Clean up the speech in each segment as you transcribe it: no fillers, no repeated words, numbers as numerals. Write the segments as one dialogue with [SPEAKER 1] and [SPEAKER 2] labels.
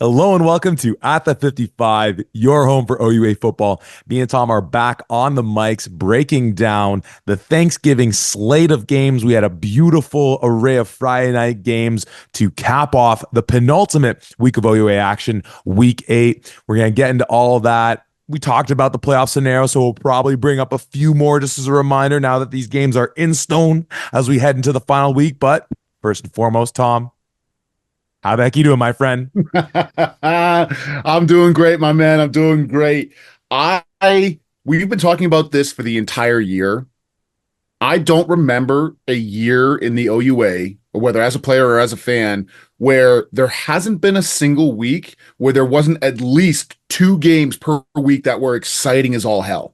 [SPEAKER 1] Hello and welcome to At the 55, your home for OUA football. Me and Tom are back on the mics breaking down the Thanksgiving slate of games. We had a beautiful array of Friday night games to cap off the penultimate week of OUA action, week 8. We're going to get into all of that. We talked about the playoff scenario, so we'll probably bring up a few more just as a reminder now that these games are in stone as we head into the final week. But first and foremost, Tom, how the heck you doing, my friend?
[SPEAKER 2] I'm doing great, my man. I'm doing great. I we've been talking about this for the entire year. I don't remember a year in the OUA, or whether as a player or as a fan, where there hasn't been a single week where there wasn't at least two games per week that were exciting as all hell.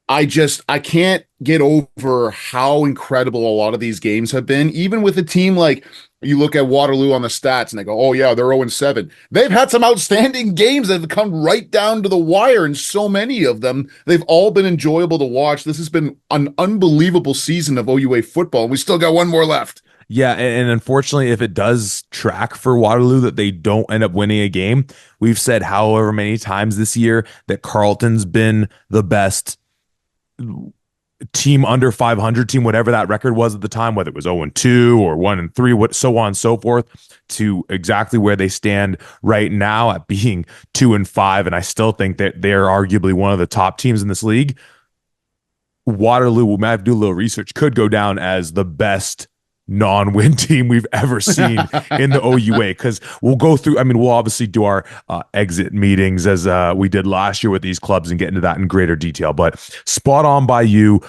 [SPEAKER 2] I can't get over how incredible a lot of these games have been. Even with a team like you look at Waterloo on the stats and they go, oh yeah, they're 0-7. They've had some outstanding games that have come right down to the wire, and so many of them, they've all been enjoyable to watch. This has been an unbelievable season of OUA football, and we still got one more left.
[SPEAKER 1] Yeah, and unfortunately, if it does track for Waterloo that they don't end up winning a game, we've said however many times this year that Carleton's been the best team under 500 team, whatever that record was at the time, whether it was 0-2 or 1-3, what so on and so forth, to exactly where they stand right now at being 2-5. And I still think that they're arguably one of the top teams in this league. Waterloo, we might have to do a little research, could go down as the best non-win team we've ever seen in the OUA, because we'll go through, we'll obviously do our exit meetings as we did last year with these clubs and get into that in greater detail. But spot on by you.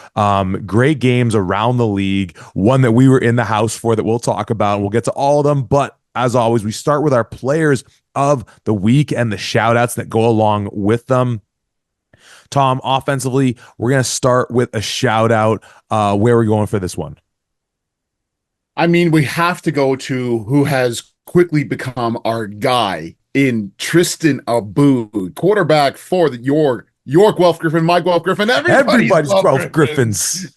[SPEAKER 1] Great games around the league, one that we were in the house for that we'll talk about, and we'll get to all of them. But as always, we start with our players of the week and the shout outs that go along with them. Tom, offensively, we're going to start with a shout out. Where are we going for this one?
[SPEAKER 2] I mean, we have to go to who has quickly become our guy in Tristan Abboud, quarterback for the York Guelph Griffin, my Guelph Griffin,
[SPEAKER 1] Everybody's Guelph Griffins.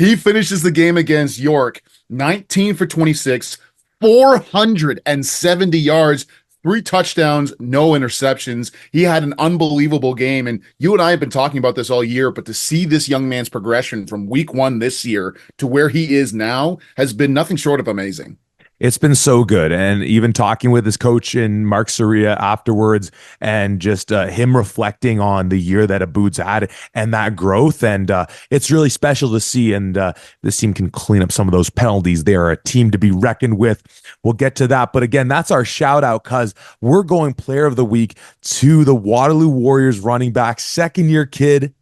[SPEAKER 2] He finishes the game against York, 19 for 26, 470 yards, 3 touchdowns, no interceptions. He had an unbelievable game. And you and I have been talking about this all year, but to see this young man's progression from week 1 this year to where he is now has been nothing short of amazing.
[SPEAKER 1] It's been so good. And even talking with his coach in Mark Soria afterwards, and just him reflecting on the year that Aboud's had and that growth. And it's really special to see. And this team can clean up some of those penalties. They are a team to be reckoned with. We'll get to that. But again, that's our shout out, because we're going player of the week to the Waterloo Warriors running back, second year kid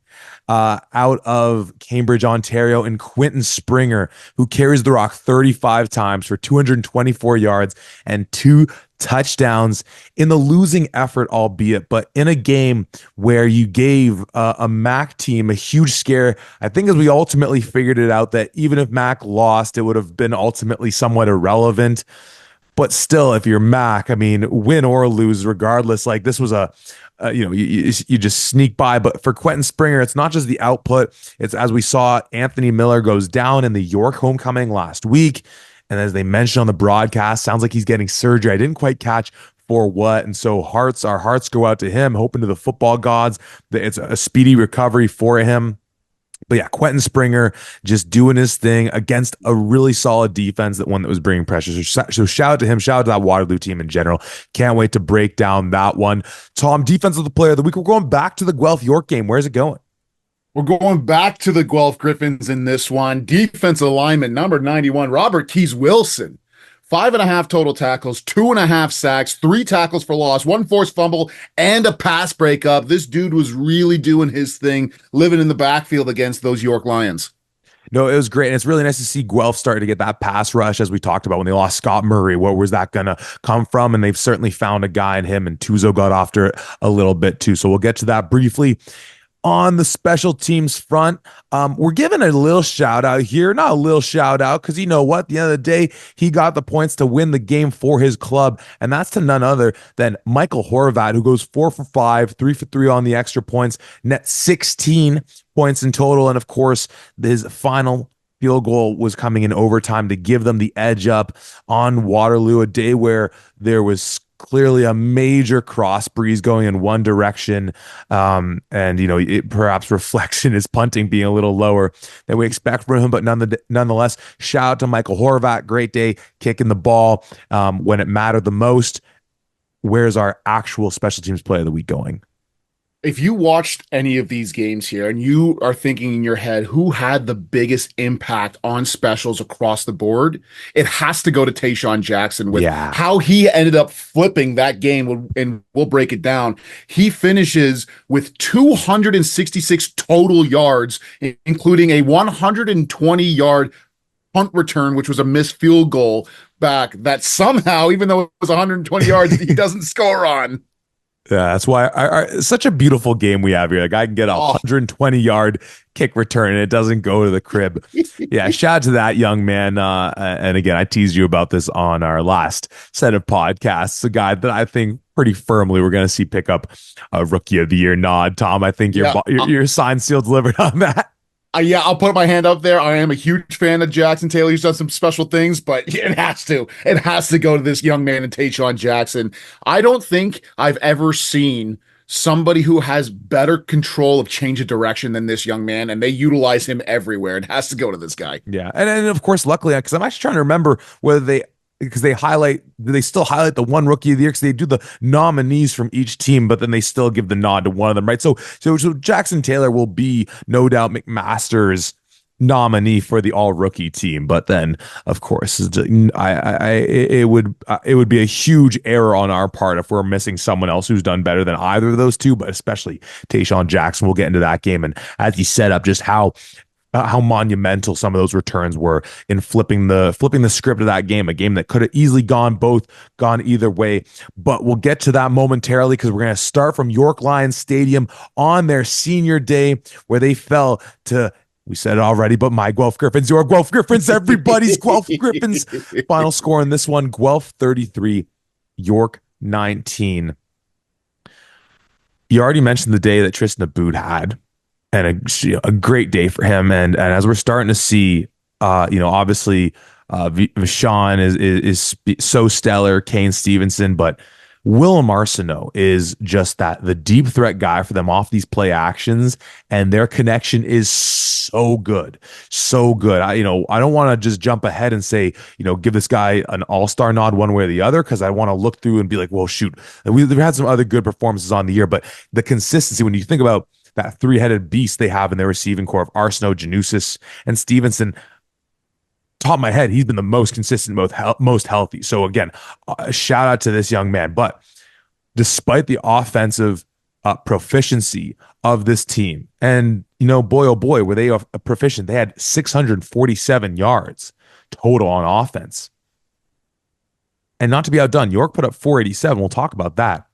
[SPEAKER 1] out of Cambridge, Ontario, and Quentin Springer, who carries the rock 35 times for 224 yards and 2 touchdowns in the losing effort, albeit, but in a game where you gave a MAC team a huge scare. I think as we ultimately figured it out that even if MAC lost, it would have been ultimately somewhat irrelevant. But still, if you're MAC, win or lose, regardless, like this was you just sneak by. But for Quentin Springer, it's not just the output. It's, as we saw, Anthony Miller goes down in the York homecoming last week. And as they mentioned on the broadcast, sounds like he's getting surgery. I didn't quite catch for what. And so our hearts go out to him, hoping to the football gods that it's a speedy recovery for him. But yeah, Quentin Springer just doing his thing against a really solid defense, that one that was bringing pressure. So shout out to him. Shout out to that Waterloo team in general. Can't wait to break down that one. Tom, defense of the player of the week. We're going back to the Guelph York game. Where's it going?
[SPEAKER 2] We're going back to the Guelph Griffins in this one. Defensive lineman number 91, Robert Keys Wilson. 5.5 total tackles, 2.5 sacks, 3 tackles for loss, 1 forced fumble, and a pass breakup. This dude was really doing his thing, living in the backfield against those York Lions.
[SPEAKER 1] No, it was great. And it's really nice to see Guelph starting to get that pass rush, as we talked about when they lost Scott Murray. Where was that going to come from? And they've certainly found a guy in him, and Tuzo got after it a little bit too. So we'll get to that briefly. On the special teams front, we're giving a little shout out here. Not a little shout out, because you know what? At the end of the day, he got the points to win the game for his club. And that's to none other than Michael Horvat, who goes 4 for 5, 3 for 3 on the extra points, net 16 points in total. And of course, his final field goal was coming in overtime to give them the edge up on Waterloo, a day where there was clearly a major cross breeze going in one direction. And, it perhaps reflects in his punting being a little lower than we expect from him. But nonetheless, shout out to Michael Horvat. Great day kicking the ball when it mattered the most. Where's our actual special teams play of the week going?
[SPEAKER 2] If you watched any of these games here and you are thinking in your head who had the biggest impact on specials across the board, it has to go to Tayshaun Jackson with
[SPEAKER 1] Yeah.
[SPEAKER 2] how he ended up flipping that game. And we'll break it down. He finishes with 266 total yards, including a 120-yard punt return, which was a missed field goal back that somehow, even though it was 120 yards, he doesn't score on.
[SPEAKER 1] Yeah, that's why such a beautiful game we have here. Like I can get a
[SPEAKER 2] Oh,
[SPEAKER 1] 120-yard kick return and it doesn't go to the crib. Yeah, shout out to that young man. And again, I teased you about this on our last set of podcasts. A guy that I think pretty firmly we're going to see pick up a Rookie of the Year nod. Tom, I think
[SPEAKER 2] yeah.
[SPEAKER 1] your signed, sealed, delivered on that.
[SPEAKER 2] Yeah, I'll put my hand up there. I am a huge fan of Jackson Taylor. He's done some special things, but it has to. It has to go to this young man in Tayshaun Jackson. I don't think I've ever seen somebody who has better control of change of direction than this young man, and they utilize him everywhere. It has to go to this guy.
[SPEAKER 1] Yeah, and of course, luckily, because I'm actually trying to remember whether they still highlight the one Rookie of the Year because they do the nominees from each team, but then they still give the nod to one of them, right? So Jackson Taylor will be no doubt McMaster's nominee for the all rookie team, but then of course it would be a huge error on our part if we're missing someone else who's done better than either of those two, but especially Tayshaun Jackson. We'll get into that game, and as you set up just how monumental some of those returns were in flipping the script of that game, a game that could have easily gone either way. But we'll get to that momentarily because we're going to start from York Lions Stadium on their senior day where they fell to, we said it already, but my Guelph Griffins, your Guelph Griffins, everybody's Guelph Griffins. Final score in this one, Guelph 33, York 19. You already mentioned the day that Tristan Aboud had, and a great day for him. And as we're starting to see, obviously, Vashon is so stellar, Kane Stevenson, but Willem Arsenault is just the deep threat guy for them off these play actions, and their connection is so good, so good. I don't want to just jump ahead and say, give this guy an all-star nod one way or the other, because I want to look through and be like, well, shoot, we've had some other good performances on the year, but the consistency when you think about that three-headed beast they have in their receiving core of Arsenault, Janusis, and Stevenson. Top of my head, he's been the most consistent, most healthy. So again, a shout out to this young man. But despite the offensive proficiency of this team, and boy oh boy, were they proficient. They had 647 yards total on offense. And not to be outdone, York put up 487. We'll talk about that.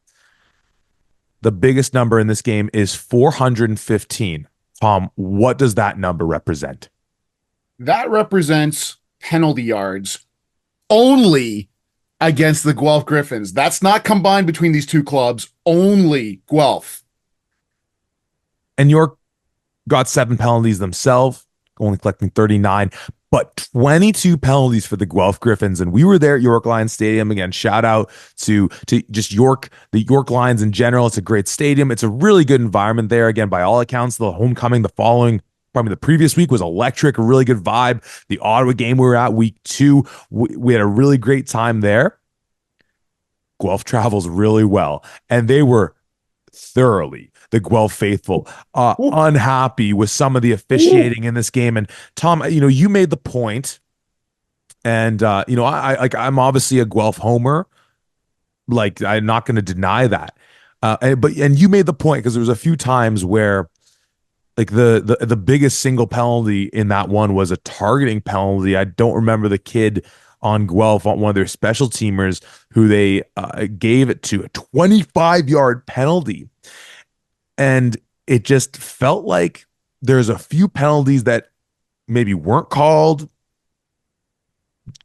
[SPEAKER 1] The biggest number in this game is 415. Tom, what does that number represent?
[SPEAKER 2] That represents penalty yards only against the Guelph Griffins. That's not combined between these two clubs, only Guelph.
[SPEAKER 1] And York got 7 penalties themselves, only collecting 39, but 22 penalties for the Guelph Griffins. And we were there at York Lions Stadium. Again, shout out to just York, the York Lions in general. It's a great stadium. It's a really good environment there. Again, by all accounts, the homecoming probably the previous week was electric, a really good vibe. The Ottawa game we were at week 2, we had a really great time there. Guelph travels really well, and they were thoroughly, the Guelph faithful, unhappy with some of the officiating in this game. And Tom, you made the point, and I'm obviously a Guelph homer. Like, I'm not going to deny that. And you made the point because there was a few times where, like, the biggest single penalty in that one was a targeting penalty. I don't remember the kid on Guelph, on one of their special teamers, who they gave it to, a 25-yard penalty. And it just felt like there's a few penalties that maybe weren't called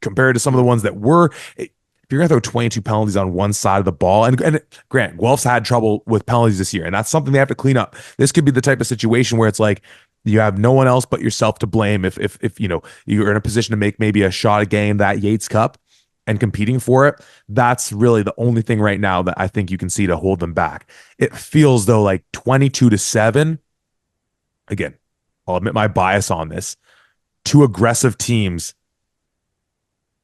[SPEAKER 1] compared to some of the ones that were. If you're going to throw 22 penalties on one side of the ball, and Grant, Guelph's had trouble with penalties this year, and that's something they have to clean up. This could be the type of situation where it's like, You have no one else but yourself to blame if you're in a position to make maybe a shot a game that Yates Cup and competing for it. That's really the only thing right now that I think you can see to hold them back. It feels though like 22-7. Again, I'll admit my bias on this. Two aggressive teams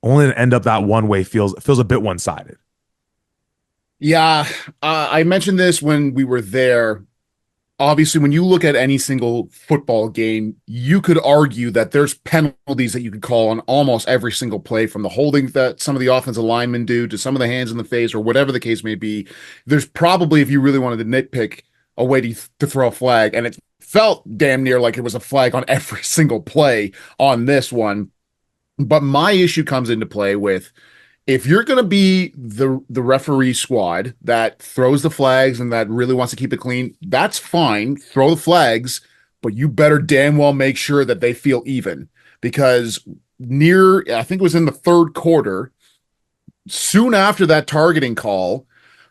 [SPEAKER 1] only to end up that one way feels a bit one sided.
[SPEAKER 2] Yeah, I mentioned this when we were there. Obviously, when you look at any single football game, you could argue that there's penalties that you could call on almost every single play, from the holding that some of the offensive linemen do to some of the hands in the face or whatever the case may be. There's probably, if you really wanted to nitpick, a way to throw a flag, and it felt damn near like it was a flag on every single play on this one. But my issue comes into play with, if you're going to be the referee squad that throws the flags and that really wants to keep it clean, that's fine. Throw the flags, but you better damn well make sure that they feel even, because I think it was in the third quarter, soon after that targeting call,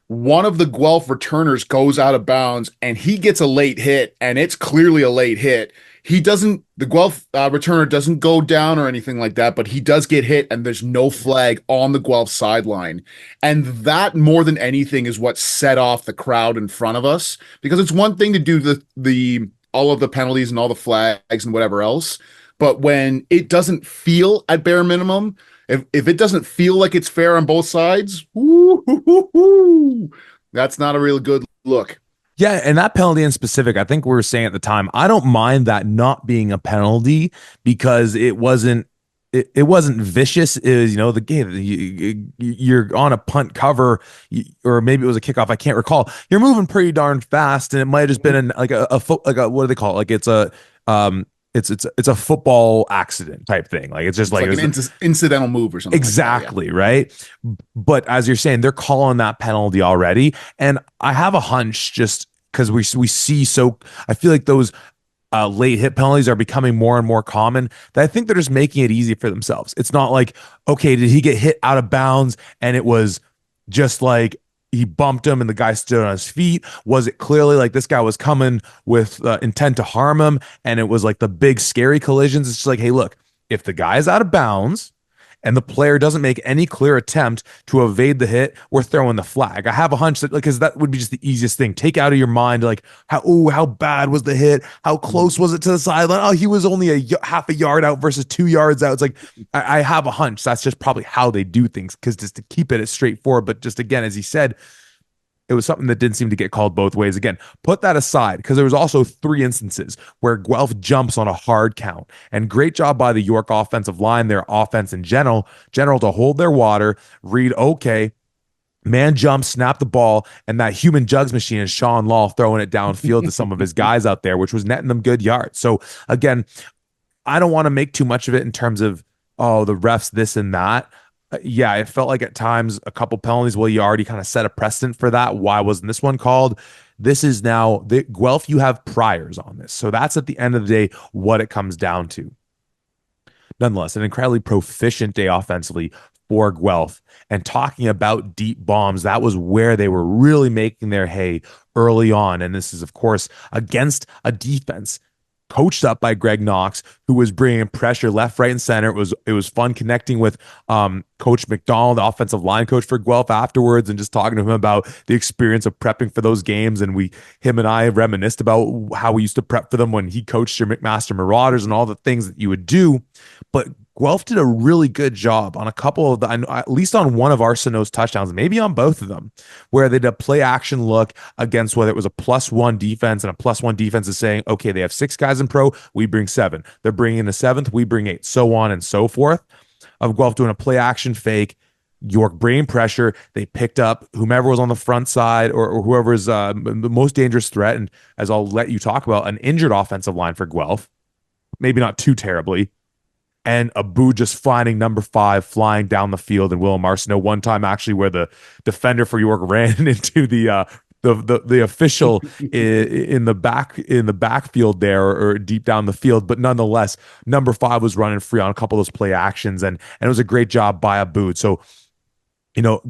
[SPEAKER 2] one of the Guelph returners goes out of bounds and he gets a late hit, and it's clearly a late hit. The Guelph returner doesn't go down or anything like that, but he does get hit, and there's no flag on the Guelph sideline. And that, more than anything, is what set off the crowd in front of us, because it's one thing to do the all of the penalties and all the flags and whatever else, but when it doesn't feel, at bare minimum, if it doesn't feel like it's fair on both sides, that's not a real good look.
[SPEAKER 1] Yeah, and that penalty in specific, I think we were saying at the time, I don't mind that not being a penalty because it wasn't vicious. Is the game you're on a punt cover, or maybe it was a kickoff. I can't recall. You're moving pretty darn fast, and it might have just been like a what do they call it? Like it's a it's a football accident type thing. Like it's just
[SPEAKER 2] It's
[SPEAKER 1] like
[SPEAKER 2] like
[SPEAKER 1] it
[SPEAKER 2] an
[SPEAKER 1] was
[SPEAKER 2] incidental move or something like that. Yeah.
[SPEAKER 1] exactly right. But as you're saying, they're calling that penalty already, and I have a hunch just because we see so. I feel like those late hit penalties are becoming more and more common, that I think they're just making it easy for themselves. It's not like, okay, did he get hit out of bounds and it was just like he bumped him and the guy stood on his feet? Was it clearly like this guy was coming with intent to harm him and it was like the big scary collisions? It's just like, hey, look, if the guy's out of bounds and the player doesn't make any clear attempt to evade the hit, we're throwing the flag. I have a hunch that, because that would be just the easiest thing. Take out of your mind, like, how bad was the hit? How close was it to the sideline? Oh, he was only half a yard out versus 2 yards out. It's like, I have a hunch that's just probably how they do things, because just to keep it as straightforward. But just again, as he said, it was something that didn't seem to get called both ways. Again, put that aside, because there was also 3 instances where Guelph jumps on a hard count, and great job by the York offensive line, their offense in general to hold their water, read, okay, man jumps, snap the ball, and that human jugs machine is Sean Law throwing it downfield to some of his guys out there, which was netting them good yards. So again, I don't want to make too much of it in terms of, oh, the refs, this and that. Yeah, it felt like at times a couple penalties. Well, you already kind of set a precedent for that. Why wasn't this one called? This is now the Guelph. You have priors on this, so that's at the end of the day what it comes down to. Nonetheless, an incredibly proficient day offensively for Guelph. And talking about deep bombs, that was where they were really making their hay early on. And this is, of course, against a defense coached up by Greg Knox, who was bringing pressure left, right, and center. It was fun connecting with Coach McDonald, the offensive line coach for Guelph, afterwards, and just talking to him about the experience of prepping for those games. And him and I reminisced about how we used to prep for them when he coached your McMaster Marauders and all the things that you would do. But Guelph did a really good job on a couple of at least on one of Arsenault's touchdowns, maybe on both of them, where they did a play action look against, whether it was a +1 defense, and a +1 defense is saying, okay, they have 6 guys in pro, we bring 7. They're bringing a 7th, we bring 8, so on and so forth. Of Guelph doing a play action fake, York bringing pressure. They picked up whomever was on the front side, or whoever's the most dangerous threat. And as I'll let you talk about, an injured offensive line for Guelph, maybe not too terribly, and Abu just finding number 5 flying down the field, and Willem Arsenault one time actually where the defender for York ran into the official in the backfield there, or deep down the field. But nonetheless, number 5 was running free on a couple of those play actions, and it was a great job by Abu. So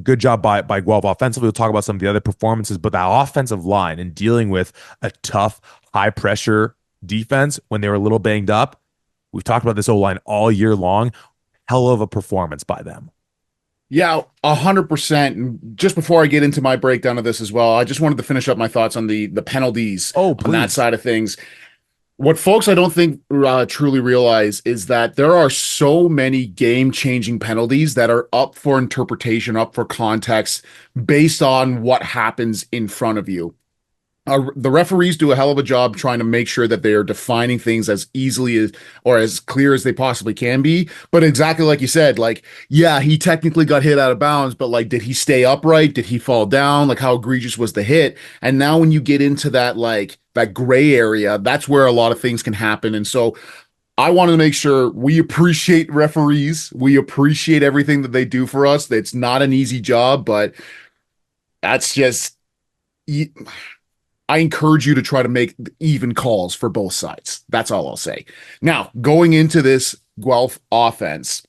[SPEAKER 1] good job by Guelph offensively. We'll talk about some of the other performances, but that offensive line and dealing with a tough, high pressure defense when they were a little banged up. We've talked about this O-line all year long. Hell of a performance by them.
[SPEAKER 2] Yeah, 100%. And just before I get into my breakdown of this as well, I just wanted to finish up my thoughts on the penalties
[SPEAKER 1] Oh,
[SPEAKER 2] on that
[SPEAKER 1] please.
[SPEAKER 2] side of things. What folks I don't think truly realize is that there are so many game-changing penalties that are up for interpretation, up for context, based on what happens in front of you. The referees do a hell of a job trying to make sure that they are defining things as easily as or as clear as they possibly can be. But exactly like you said, like, yeah, he technically got hit out of bounds, but like, did he stay upright? Did he fall down? Like, how egregious was the hit? And now when you get into that, like, that gray area, that's where a lot of things can happen. And so I want to make sure we appreciate referees. We appreciate everything that they do for us. It's not an easy job, but that's just. I encourage you to try to make even calls for both sides. That's all I'll say. Now, going into this Guelph offense,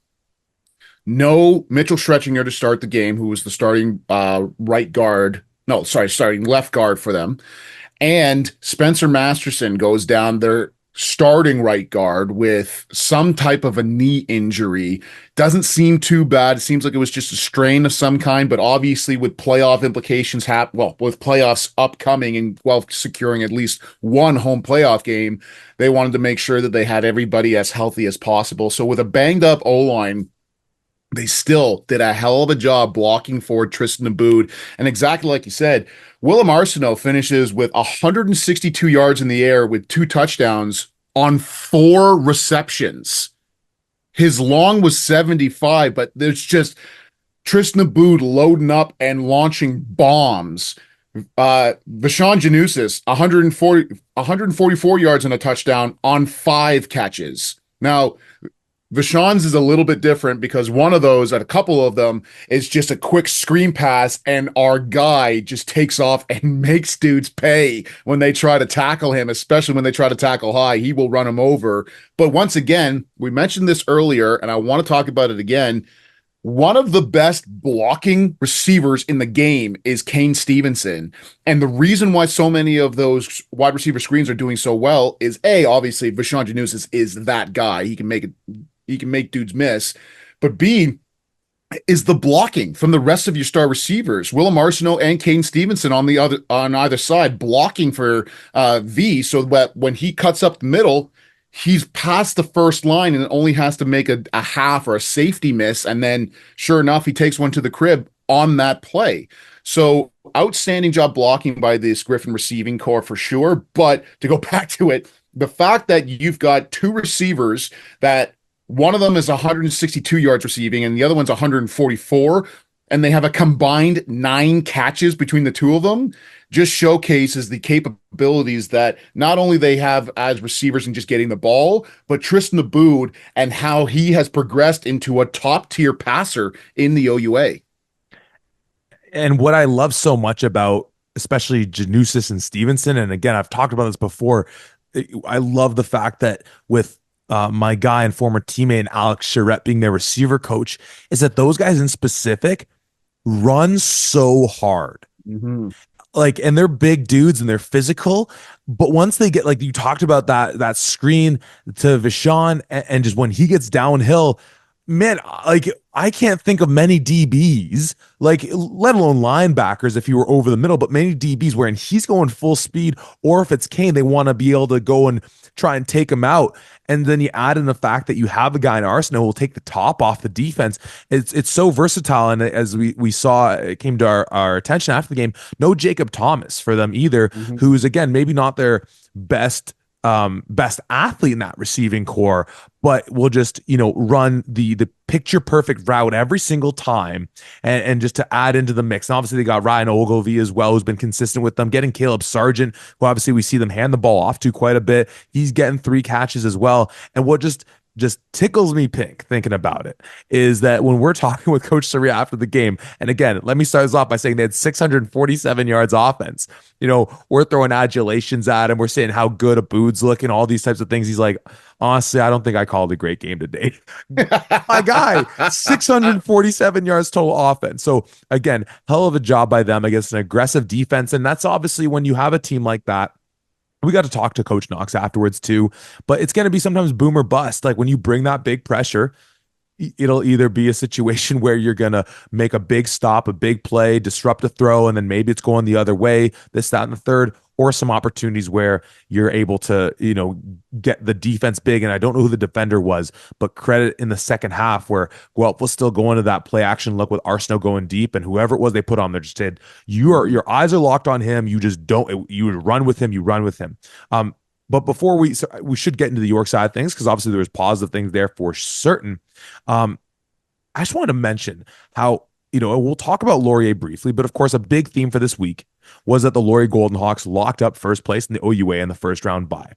[SPEAKER 2] no Mitchell Stretchinger to start the game, who was the starting right guard. No, sorry, starting left guard for them. And Spencer Masterson goes down there starting right guard with some type of a knee injury. Doesn't seem too bad. It seems like it was just a strain of some kind, but obviously with playoff implications with playoffs upcoming and well securing at least one home playoff game, they wanted to make sure that they had everybody as healthy as possible. So with a banged up O-line, they still did a hell of a job blocking for Tristan Aboud. And exactly like you said, Willem Arsenault finishes with 162 yards in the air with 2 touchdowns on 4 receptions. His long was 75, but there's just Tristan Aboud loading up and launching bombs. Vashon Janusis, 144 yards and a touchdown on 5 catches. Now, Vashon's is a little bit different because one of those, a couple of them, is just a quick screen pass, and our guy just takes off and makes dudes pay when they try to tackle him, especially when they try to tackle high. He will run him over. But once again, we mentioned this earlier, and I want to talk about it again. One of the best blocking receivers in the game is Kane Stevenson. And the reason why so many of those wide receiver screens are doing so well is A, obviously, Vashon Janusis is that guy. He can make dudes miss. But B is the blocking from the rest of your star receivers, Willem Arsenault and Kane Stevenson on either side, blocking for V, so that when he cuts up the middle, he's past the first line and only has to make a half or a safety miss, and then sure enough, he takes one to the crib on that play. So outstanding job blocking by this Griffin receiving core for sure. But to go back to it, the fact that you've got 2 receivers that one of them is 162 yards receiving and the other one's 144, and they have a combined 9 catches between the two of them, just showcases the capabilities that not only they have as receivers in just getting the ball, but Tristan Aboud and how he has progressed into a top tier passer in the OUA.
[SPEAKER 1] And what I love so much about especially Janusis and Stevenson, and again, I've talked about this before. I love the fact that with my guy and former teammate Alex Charette being their receiver coach, is that those guys in specific run so hard.
[SPEAKER 2] Mm-hmm.
[SPEAKER 1] Like, and they're big dudes and they're physical, but once they get, like you talked about, that screen to Vashon, and just when he gets downhill, man, like I can't think of many DBs, like let alone linebackers if you were over the middle, but many DBs where he's going full speed, or if it's Kane, they want to be able to go and try and take him out. And then you add in the fact that you have a guy in Arsenal who will take the top off the defense. It's so versatile. And as we saw, it came to our attention after the game, no Jacob Thomas for them either,
[SPEAKER 2] Mm-hmm.
[SPEAKER 1] who's again, maybe not their best athlete in that receiving core, but will just, run the picture perfect route every single time, and just to add into the mix. And obviously they got Ryan Ogilvy as well, who's been consistent with them, getting Caleb Sargent, who obviously we see them hand the ball off to quite a bit. He's getting 3 catches as well. And what just tickles me pink thinking about it is that when we're talking with Coach Soria after the game, and again, let me start this off by saying they had 647 yards offense. We're throwing adulations at him. We're saying how good Aboud's looking, all these types of things. He's like, honestly, I don't think I called a great game today. My guy, 647 yards total offense. So again, hell of a job by them against an aggressive defense. And that's obviously when you have a team like that, We got to talk to Coach Knox afterwards too, but it's going to be sometimes boom or bust. Like when you bring that big pressure, it'll either be a situation where you're going to make a big stop, a big play, disrupt a throw, and then maybe it's going the other way, this, that, and the third, or some opportunities where you're able to, get the defense big. And I don't know who the defender was, but credit in the second half where Guelph was still going to that play action look with Arsenault going deep, and whoever it was they put on there just did. Your eyes are locked on him. You just don't. You run with him. You run with him. But before we should get into the York side of things because obviously there was positive things there for certain. Um, I just wanted to mention how, we'll talk about Laurier briefly, but of course, a big theme for this week was that the Laurier Golden Hawks locked up first place in the OUA in the first round bye.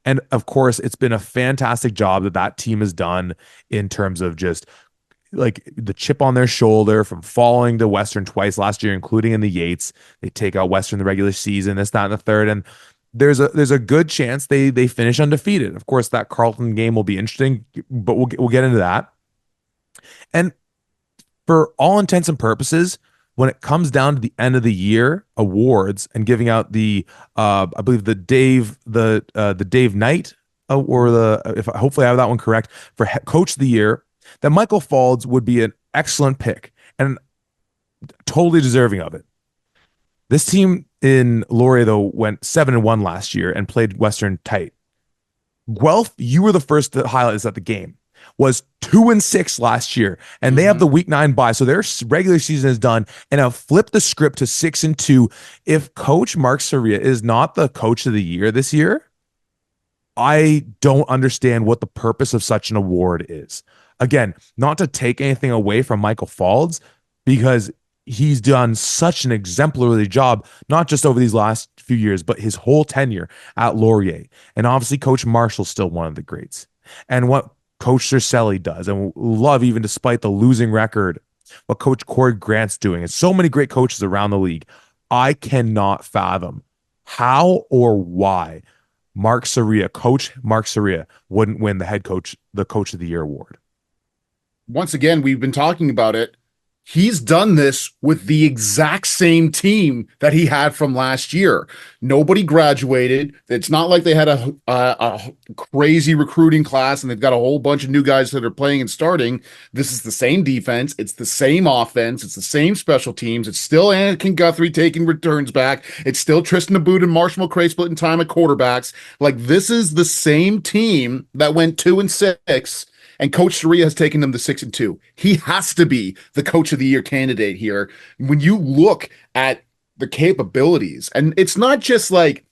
[SPEAKER 1] And of course, it's been a fantastic job that team has done in terms of just like the chip on their shoulder from falling to Western twice last year, including in the Yates. They take out Western in the regular season, this, that, and the third. And there's a good chance they finish undefeated. Of course, that Carleton game will be interesting, but we'll get into that. And for all intents and purposes, when it comes down to the end of the year awards and giving out the I believe the Dave Knight or the if hopefully I have that one correct for coach of the year, that Michael Faulds would be an excellent pick and totally deserving of it. This team in Laurier though went 7-1 last year and played Western tight. Guelph, you were the first to highlight this at the game, was 2-6 last year, and they have the week 9 bye, so their regular season is done, and have flipped the script to 6-2. If Coach Mark Soria is not the coach of the year this year, I don't understand what the purpose of such an award is. Again, not to take anything away from Michael Faulds, because he's done such an exemplary job, not just over these last few years, but his whole tenure at Laurier. And obviously, Coach Marshall's still one of the greats. And what Coach Cercelli does, and love even despite the losing record, what Coach Cord Grant's doing, and so many great coaches around the league. I cannot fathom how or why Coach Mark Soria, wouldn't win the Coach of the Year award.
[SPEAKER 2] Once again, we've been talking about it. He's done this with the exact same team that he had from last year. Nobody graduated. It's not like they had a crazy recruiting class and they've got a whole bunch of new guys that are playing and starting. This is the same defense. It's the same offense. It's the same special teams. It's still Anakin Guthrie taking returns back. It's still Tristan Aboud and Marshall McCray splitting time at quarterbacks. Like, this is the same team that went 2-6. And Coach Soria has taken them to 6-2. He has to be the coach of the year candidate here. When you look at the capabilities, and it's not just like,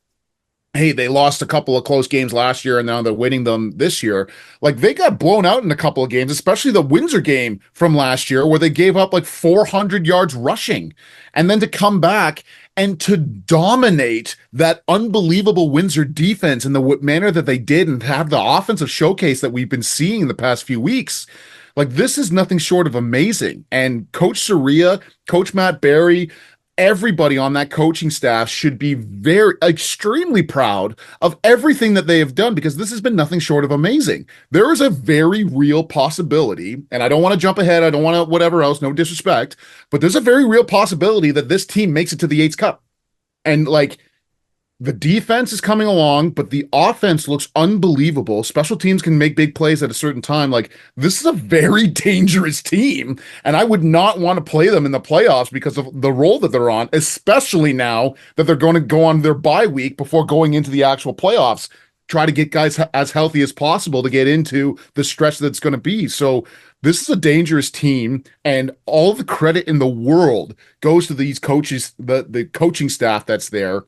[SPEAKER 2] hey, they lost a couple of close games last year and now they're winning them this year. Like, they got blown out in a couple of games, especially the Windsor game from last year where they gave up like 400 yards rushing. And then to come back and to dominate that unbelievable Windsor defense in the manner that they did and have the offensive showcase that we've been seeing in the past few weeks. Like, this is nothing short of amazing. And Coach Soria, Coach Matt Barry, everybody on that coaching staff should be very extremely proud of everything that they have done, because this has been nothing short of amazing. There is a very real possibility, and I don't want to jump ahead, I don't want to whatever else, no disrespect, but there's a very real possibility that this team makes it to the Yates Cup. And like, the defense is coming along, but the offense looks unbelievable. Special teams can make big plays at a certain time. Like, this is a very dangerous team, and I would not want to play them in the playoffs because of the role that they're on, especially now that they're going to go on their bye week before going into the actual playoffs. Try to get guys as healthy as possible to get into the stretch that's going to be. So this is a dangerous team, and all the credit in the world goes to these coaches, the coaching staff that's there,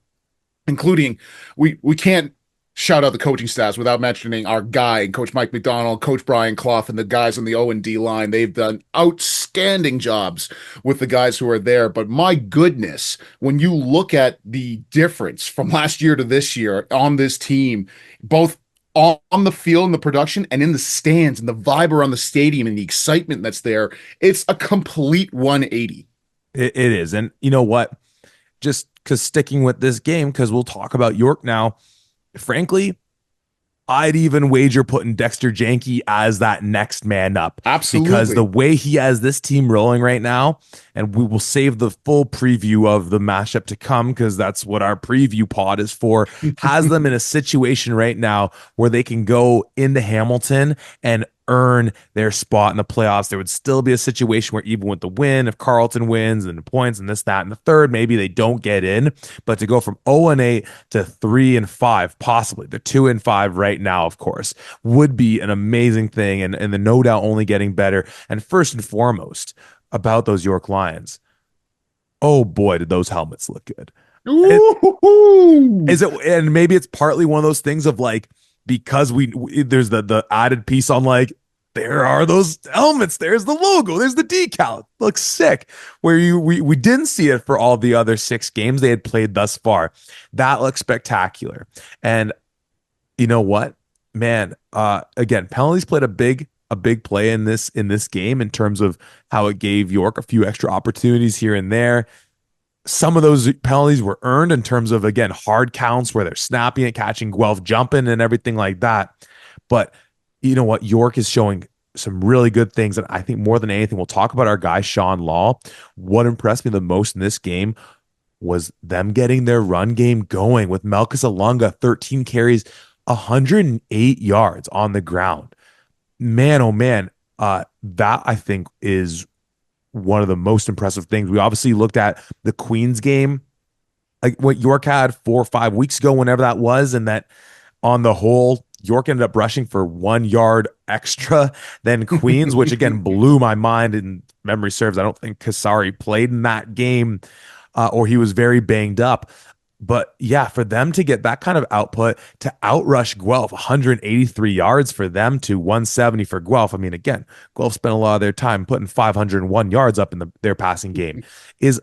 [SPEAKER 2] including we can't shout out the coaching staffs without mentioning our guy, Coach Mike McDonald, Coach Brian Clough, and the guys on the O&D line. They've done outstanding jobs with the guys who are there. But my goodness, when you look at the difference from last year to this year on this team, both on the field and the production and in the stands and the vibe around the stadium and the excitement that's there, it's a complete 180.
[SPEAKER 1] It is. And you know what? Just because sticking with this game, because we'll talk about York now, frankly, I'd even wager putting Dexter Janke as that next man up because the
[SPEAKER 2] Absolutely.
[SPEAKER 1] way he has this team rolling right now, and we will save the full preview of the mashup to come because that's what our preview pod is for, has them in a situation right now where they can go into Hamilton and earn their spot in the playoffs. There would still be a situation where even with the win, if Carlton wins and the points and this, that, and the third, maybe they don't get in. But to go from 0-8 to 3-5, possibly they're 2-5 right now, of course, would be an amazing thing. And the no doubt only getting better. And first and foremost, about those York Lions. Oh boy, did those helmets look good. It,
[SPEAKER 2] Ooh.
[SPEAKER 1] is it, and maybe it's partly one of those things of like, because there's the added piece on like, there are those helmets, there's the logo, there's the decal. It looks sick. Where we didn't see it for all the other 6 games they had played thus far. That looks spectacular. And you know what, man, again, penalties played a big play in this game in terms of how it gave York a few extra opportunities here and there. Some of those penalties were earned in terms of, again, hard counts where they're snapping it, catching Guelph jumping and everything like that. But you know what? York is showing some really good things. And I think more than anything, we'll talk about our guy, Sean Law. What impressed me the most in this game was them getting their run game going with Malchus Alunga, 13 carries, 108 yards on the ground. Man, oh man, that I think is one of the most impressive things. We obviously looked at the Queens game, like what York had 4 or 5 weeks ago, whenever that was, and that on the whole, York ended up rushing for 1 yard extra than Queens, which again blew my mind. And memory serves, I don't think Kasari played in that game, or he was very banged up. But yeah, for them to get that kind of output to outrush Guelph, 183 yards for them to 170 for Guelph. I mean, again, Guelph spent a lot of their time putting 501 yards up in their passing game, is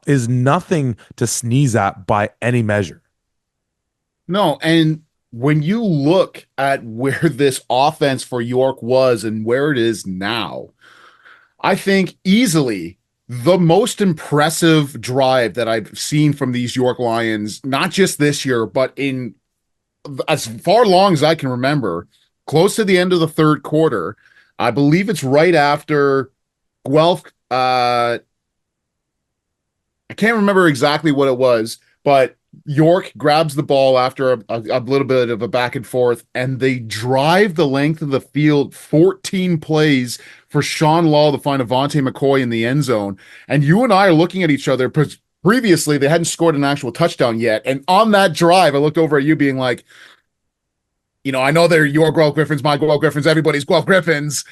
[SPEAKER 1] is nothing to sneeze at by any measure.
[SPEAKER 2] No, and when you look at where this offense for York was and where it is now, I think easily the most impressive drive that I've seen from these York Lions, not just this year, but in as far long as I can remember, close to the end of the third quarter. I believe it's right after Guelph. I can't remember exactly what it was, but York grabs the ball after a little bit of a back and forth, and they drive the length of the field 14 plays for Sean Law to find Avante McCoy in the end zone. And you and I are looking at each other because previously they hadn't scored an actual touchdown yet. And on that drive, I looked over at you being like, I know they're your Guelph Griffins, my Guelph Griffins, everybody's Guelph Griffins,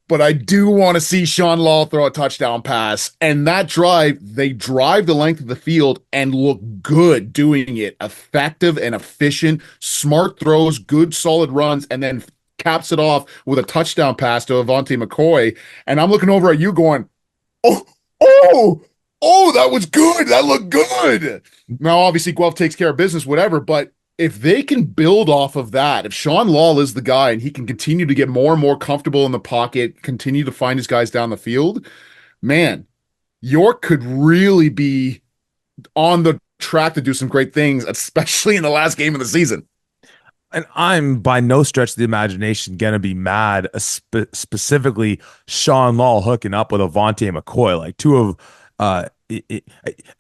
[SPEAKER 2] but I do want to see Sean Law throw a touchdown pass. And that drive, they drive the length of the field and look good doing it. Effective and efficient, smart throws, good solid runs, and then caps it off with a touchdown pass to Avante McCoy. And I'm looking over at you going, oh, oh, oh, that was good. That looked good. Now, obviously, Guelph takes care of business, whatever, but if they can build off of that, if Sean Law is the guy and he can continue to get more and more comfortable in the pocket, continue to find his guys down the field, man, York could really be on the track to do some great things, especially in the last game of the season.
[SPEAKER 1] And I'm by no stretch of the imagination going to be mad, specifically Sean Law hooking up with Avante McCoy, like two of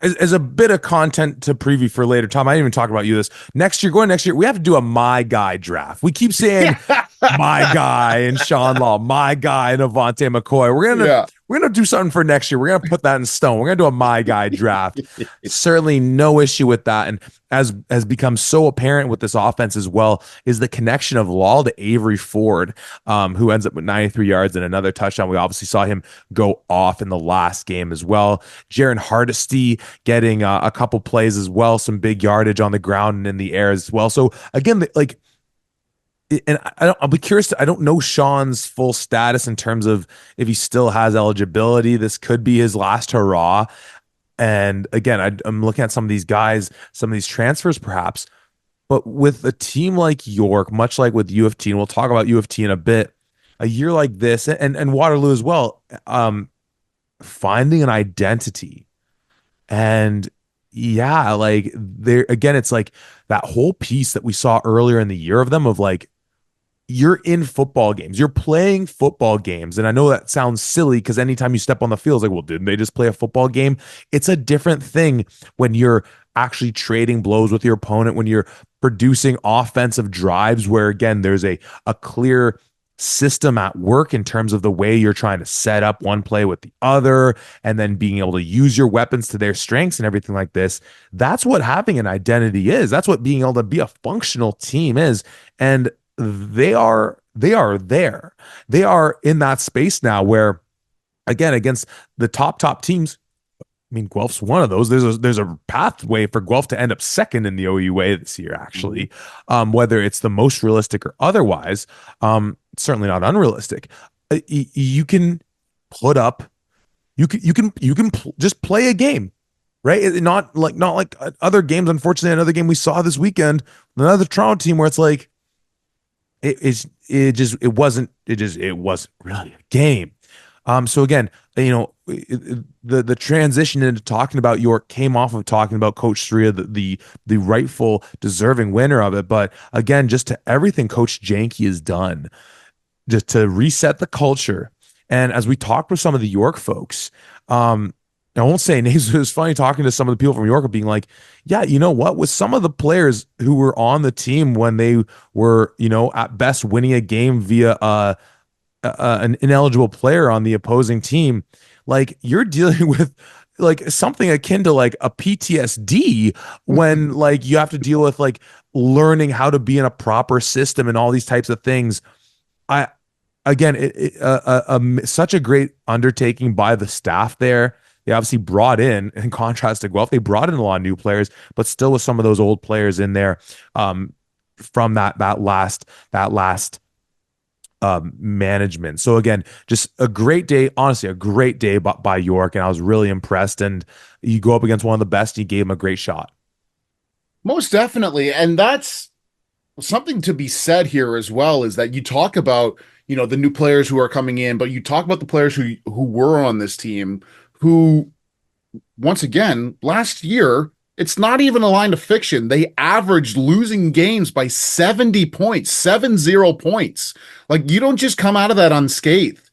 [SPEAKER 1] as a bit of content to preview for later. Tom, I didn't even talk about you this next year. Going next year, we have to do a my guy draft. We keep saying my guy and Sean Law, my guy and Avante McCoy.
[SPEAKER 2] Yeah.
[SPEAKER 1] We're gonna do something for next year. We're gonna put that in stone. We're gonna do a my guy draft. Certainly no issue with that. And as has become so apparent with this offense as well, is the connection of Law to Avery Ford, who ends up with 93 yards and another touchdown. We obviously saw him go off in the last game as well. Jaron Hardesty getting a couple plays as well, some big yardage on the ground and in the air as well. So again, like, and I'll be curious. I don't know Sean's full status in terms of if he still has eligibility. This could be his last hurrah. And again, I'm looking at some of these guys, some of these transfers, perhaps. But with a team like York, much like with U of T, and we'll talk about U of T in a bit, a year like this, and Waterloo as well, finding an identity. And yeah, like there again, it's like that whole piece that we saw earlier in the year of them of like, you're in football games, you're playing football games. And I know that sounds silly because anytime you step on the field, it's like, well, didn't they just play a football game? It's a different thing when you're actually trading blows with your opponent, when you're producing offensive drives where, again, there's a clear system at work in terms of the way you're trying to set up one play with the other and then being able to use your weapons to their strengths and everything like this. That's what having an identity is. That's what being able to be a functional team is. And they are there. They are in that space now where, again, against the top teams, I mean, Guelph's one of those. There's a pathway for Guelph to end up second in the OUA this year, actually. Whether it's the most realistic or otherwise, certainly not unrealistic. You can put up, just play a game, right? Not like other games. Unfortunately, another game we saw this weekend, another Toronto team where it's like it wasn't really a game. So again, the transition into talking about York came off of talking about Coach Saria, the rightful deserving winner of it. But again, just to everything Coach Janke has done, just to reset the culture. And as we talked with some of the York folks, I won't say names. It was funny talking to some of the people from York being like, yeah, you know what? With some of the players who were on the team when they were, at best winning a game via an ineligible player on the opposing team, like you're dealing with like something akin to like a PTSD when like you have to deal with like learning how to be in a proper system and all these types of things. I again, such a great undertaking by the staff there. They obviously brought in contrast to Guelph, they brought in a lot of new players, but still with some of those old players in there from that last management. So again, just a great day, honestly, a great day by York, and I was really impressed. And you go up against one of the best, and you gave him a great shot.
[SPEAKER 2] Most definitely. And that's something to be said here as well, is that you talk about, the new players who are coming in, but you talk about the players who were on this team who, once again, last year, it's not even a line of fiction. They averaged losing games by 70 points, 70 points. Like, you don't just come out of that unscathed.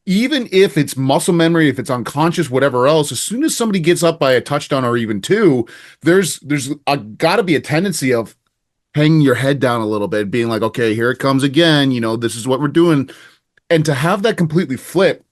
[SPEAKER 2] Even if it's muscle memory, if it's unconscious, whatever else, as soon as somebody gets up by a touchdown or even two, there's got to be a tendency of hanging your head down a little bit, being like, okay, here it comes again. This is what we're doing. And to have that completely flip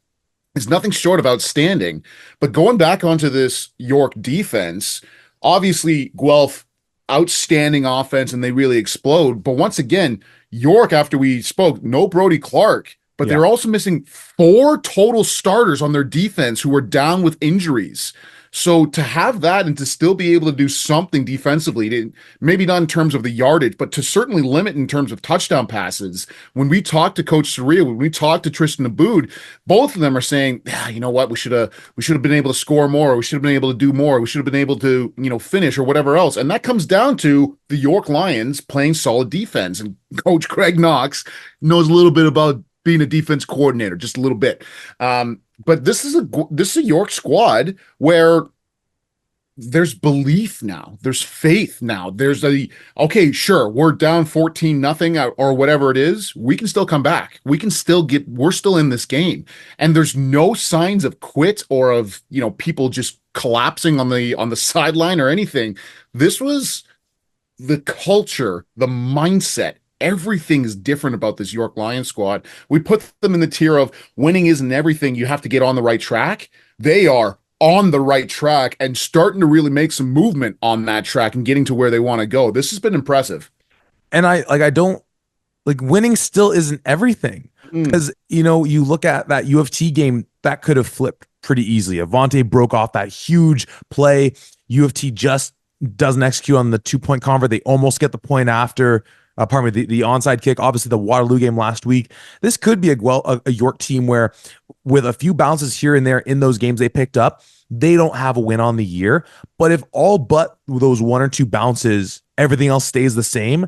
[SPEAKER 2] is nothing short of outstanding. But going back onto this York defense, obviously Guelph, outstanding offense, and they really explode. But once again, York, after we spoke, no Brody Clark, but
[SPEAKER 1] Yeah.
[SPEAKER 2] they're also missing four total starters on their defense who were down with injuries. So to have that and to still be able to do something defensively, maybe not in terms of the yardage, but to certainly limit in terms of touchdown passes. When we talked to Coach Saria, when we talked to Tristan Aboud, both of them are saying, yeah, you know what, we should have been able to score more, or we should have been able to do more, we should have been able to, finish or whatever else. And that comes down to the York Lions playing solid defense. And Coach Craig Knox knows a little bit about being a defense coordinator, just a little bit. But this is a York squad where there's belief now, there's faith now. Okay, sure, we're down 14-0 or whatever it is. We can still come back. We're still in this game. And there's no signs of quit or of, people just collapsing on the sideline or anything. This was the culture, the mindset. Everything is different about this York Lions squad. We put them in the tier of winning isn't everything. You have to get on the right track. They are on the right track and starting to really make some movement on that track and getting to where they want to go. This has been impressive.
[SPEAKER 1] And I don't like winning still isn't everything
[SPEAKER 2] Mm.
[SPEAKER 1] because you look at that U of T game that could have flipped pretty easily. Avante broke off that huge play. U of T just doesn't execute on the 2-point convert. They almost get the point after. Pardon me, the onside kick. Obviously, the Waterloo game last week. This could be a York team where, with a few bounces here and there in those games they picked up, they don't have a win on the year. But if all but those one or two bounces, everything else stays the same,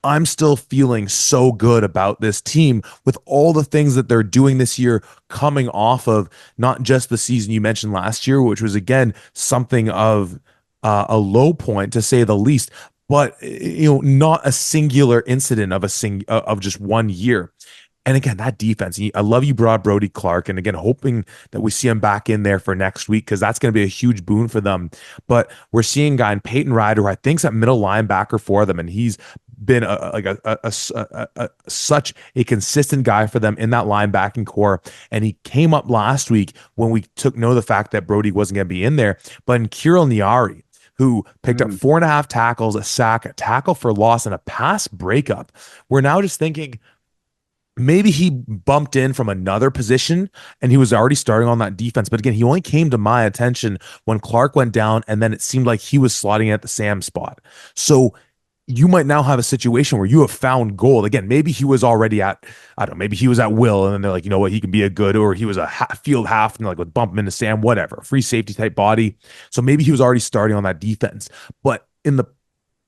[SPEAKER 1] I'm still feeling so good about this team with all the things that they're doing this year, coming off of not just the season you mentioned last year, which was again something of a low point to say the least. but not a singular incident of of just 1 year. And again, that defense, I love you brought Brody Clark. And again, hoping that we see him back in there for next week because that's going to be a huge boon for them. But we're seeing a guy in Peyton Ryder, who I think's at middle linebacker for them. And he's been such a consistent guy for them in that linebacking core. And he came up last week when we took note of the fact that Brody wasn't going to be in there. But in Kirill Niari, who picked up 4.5 tackles, a sack, a tackle for loss, and a pass breakup. We're now just thinking, maybe he bumped in from another position and he was already starting on that defense. But again, he only came to my attention when Clark went down, and then it seemed like he was slotting at the Sam spot. So you might now have a situation where you have found gold. Again, maybe he was already at, I don't know, maybe he was at will, and then they're like, you know what, he can be a good, or he was a field half, and like would bump him into Sam, whatever, free safety type body. So maybe he was already starting on that defense. But in the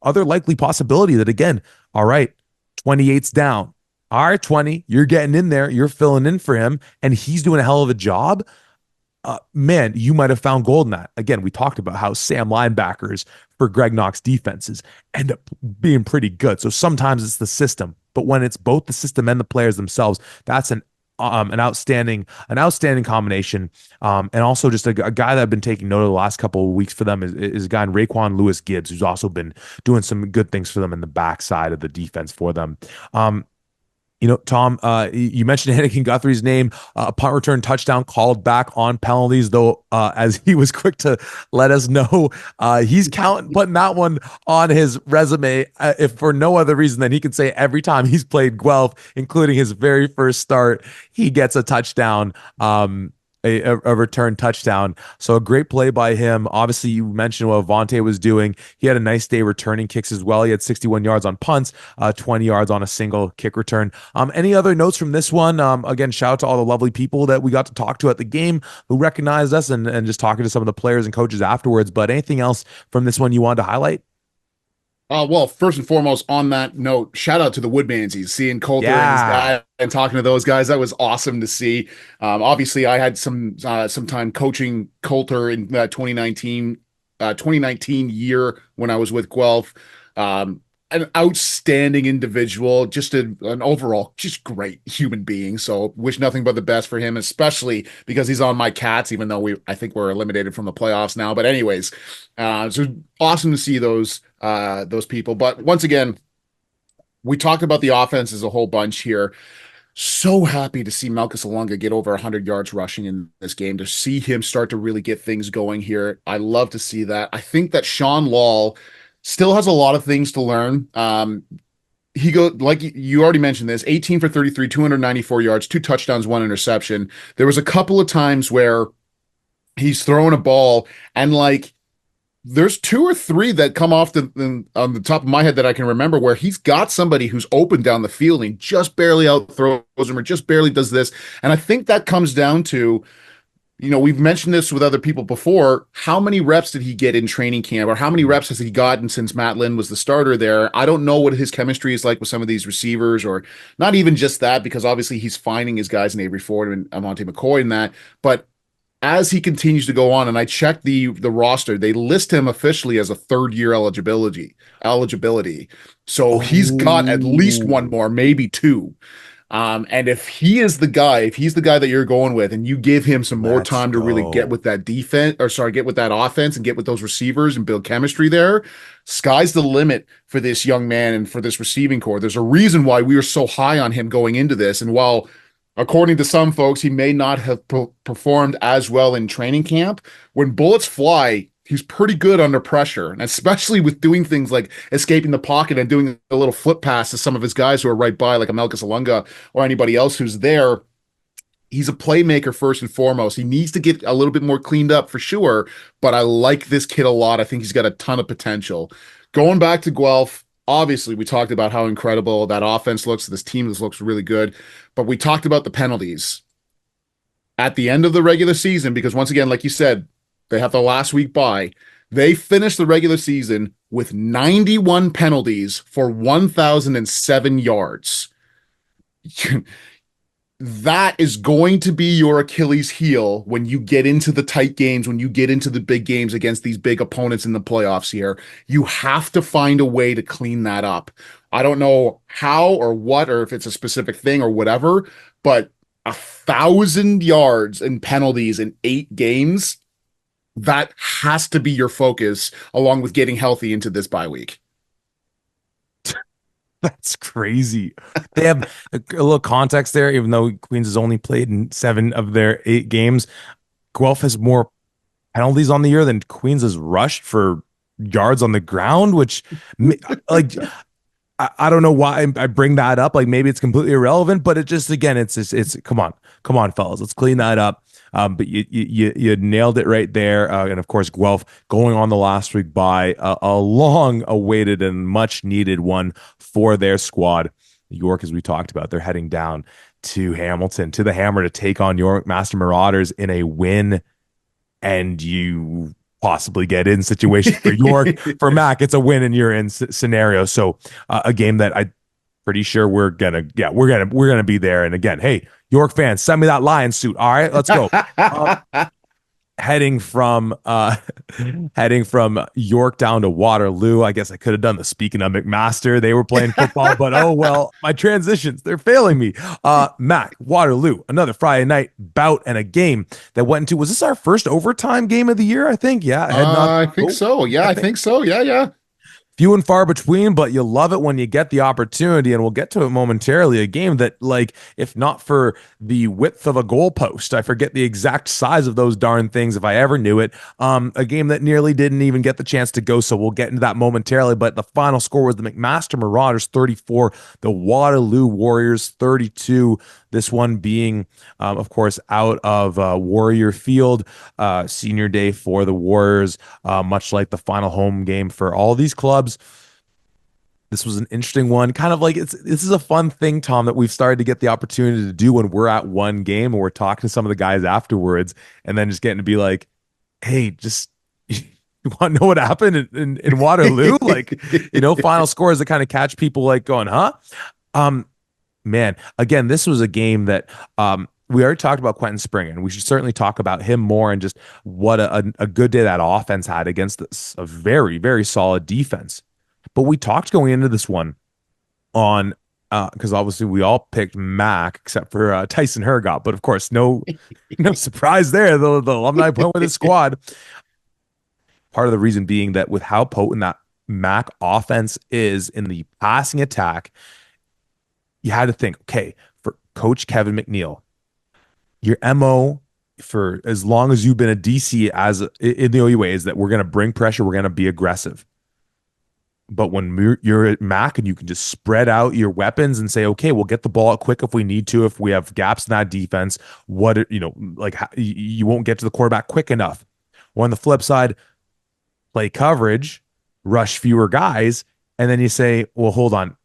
[SPEAKER 1] other likely possibility that, again, all right, 28's down. All right, 20, you're getting in there, you're filling in for him, and he's doing a hell of a job. Man, you might have found gold in that. Again, we talked about how Sam linebackers for Greg Knox defenses end up being pretty good. So sometimes it's the system, but when it's both the system and the players themselves, that's an outstanding combination. And also just a guy that I've been taking note of the last couple of weeks for them is a guy in Raekwon Lewis Gibbs, who's also been doing some good things for them in the backside of the defense for them. Tom, you mentioned Anakin Guthrie's name, a punt return touchdown called back on penalties, though, as he was quick to let us know, he's putting that one on his resume, if for no other reason than he can say every time he's played Guelph, including his very first start, he gets a touchdown. A return touchdown. So a great play by him. Obviously, you mentioned what Avante was doing. He had a nice day returning kicks as well. He had 61 yards on punts, 20 yards on a single kick return. Any other notes from this one? Again, shout out to all the lovely people that we got to talk to at the game who recognized us, and just talking to some of the players and coaches afterwards. But anything else from this one you wanted to highlight?
[SPEAKER 2] Well, first and foremost, on that note, shout out to the Woodmansies, seeing Coulter and his
[SPEAKER 1] Yeah.
[SPEAKER 2] guy and talking to those guys. That was awesome to see. Obviously, I had some time coaching Coulter in 2019 year when I was with Guelph. An outstanding individual, just an overall, just great human being. So wish nothing but the best for him, especially because he's on my Cats, even though I think we're eliminated from the playoffs now. But anyways, so awesome to see those people. But once again, we talked about the offense as a whole bunch here. So happy to see Malchus Alunga get over 100 yards rushing in this game, to see him start to really get things going here. I love to see that. I think that Sean Lall still has a lot of things to learn. He go like you already mentioned this, 18 for 33, 294 yards, 2 touchdowns, 1 interception. There was a couple of times where he's throwing a ball and like there's two or three that come off on the top of my head that I can remember where he's got somebody who's open down the field and he just barely out throws him or just barely does this. And I think that comes down to, we've mentioned this with other people before. How many reps did he get in training camp, or how many reps has he gotten since Matt Lynn was the starter there? I don't know what his chemistry is like with some of these receivers, or not even just that, because obviously he's finding his guys in Avery Ford and Amonte McCoy and that. But as he continues to go on, and I checked the roster, they list him officially as a third year eligibility. So he's got at least one
[SPEAKER 1] Oh,
[SPEAKER 2] more, maybe two. And if he's the guy that you're going with, and you give him some more
[SPEAKER 1] let's
[SPEAKER 2] time to really get
[SPEAKER 1] go.
[SPEAKER 2] with that defense, or sorry, get with that offense and get with those receivers and build chemistry there, sky's the limit for this young man and for this receiving core. There's a reason why we were so high on him going into this. And while, according to some folks, he may not have performed as well in training camp, when bullets fly, he's pretty good under pressure, and especially with doing things like escaping the pocket and doing a little flip pass to some of his guys who are right by, like a Malchus Alunga or anybody else who's there. He's a playmaker first and foremost. He needs to get a little bit more cleaned up for sure, but I like this kid a lot. I think he's got a ton of potential. Going back to Guelph, obviously we talked about how incredible that offense looks. This team looks really good, but we talked about the penalties at the end of the regular season, because once again, like you said, they have the last week bye. They finished the regular season with 91 penalties for 1,007 yards. that is going to be your Achilles heel when you get into the tight games, when you get into the big games against these big opponents in the playoffs here. You have to find a way to clean that up. I don't know how or what, or if it's a specific thing or whatever, but 1,000 yards and penalties in 8 games, that has to be your focus along with getting healthy into this bye week.
[SPEAKER 1] That's crazy. They have a little context there, even though Queens has only played in 7 of their 8 games. Guelph has more penalties on the year than Queens has rushed for yards on the ground, which like I don't know why I bring that up. Like maybe it's completely irrelevant, but it just again, it's come on, fellas, let's clean that up. But you nailed it right there, and of course Guelph going on the last week by a long awaited and much needed one for their squad. York, as we talked about, they're heading down to Hamilton to the Hammer to take on York Master Marauders in a win, and you possibly get in situation for York. For Mac, it's a win and you're in scenario. So a game that I'm pretty sure we're gonna be there. And again, hey, York fans, send me that lion suit. All right, let's go. Uh, heading from heading from York down to Waterloo. I guess I could have done the speaking of McMaster. They were playing football, but oh well, my transitions, they're failing me. Mac, Waterloo, another Friday night bout and a game that went into, was this our first overtime game of the year? I think. Yeah, heading up.
[SPEAKER 2] I think
[SPEAKER 1] Oh,
[SPEAKER 2] so. Yeah,
[SPEAKER 1] I
[SPEAKER 2] I
[SPEAKER 1] think
[SPEAKER 2] think so. Yeah, yeah.
[SPEAKER 1] few and far between, but you love it when you get the opportunity, and we'll get to it momentarily. A game that, like, if not for the width of a goalpost, I forget the exact size of those darn things if I ever knew it. A game that nearly didn't even get the chance to go, so we'll get into that momentarily. But the final score was the McMaster Marauders 34, the Waterloo Warriors 32. This one being, of course, out of Warrior Field, senior day for the Warriors, much like the final home game for all these clubs. This was an interesting one. Kind of like this is a fun thing, Tom, that we've started to get the opportunity to do when we're at one game and we're talking to some of the guys afterwards, and then just getting to be like, "Hey, just you want to know what happened in Waterloo?" Like, final scores that kind of catch people like going, "Huh?" Um, Man, again, this was a game that we already talked about Quentin Springer, and we should certainly talk about him more and just what a good day that offense had against a very, very solid defense. But we talked going into this one on because obviously we all picked Mac except for Tyson Hergott, but of course, no surprise there. The alumni went with his squad. Part of the reason being that with how potent that Mac offense is in the passing attack, you had to think, okay, for Coach Kevin McNeil, your MO for as long as you've been a DC as in the OUA is that we're going to bring pressure, we're going to be aggressive. But when you're at Mac and you can just spread out your weapons and say, okay, we'll get the ball out quick if we need to, if we have gaps in that defense, like you won't get to the quarterback quick enough. Or on the flip side, play coverage, rush fewer guys, and then you say, well, hold on,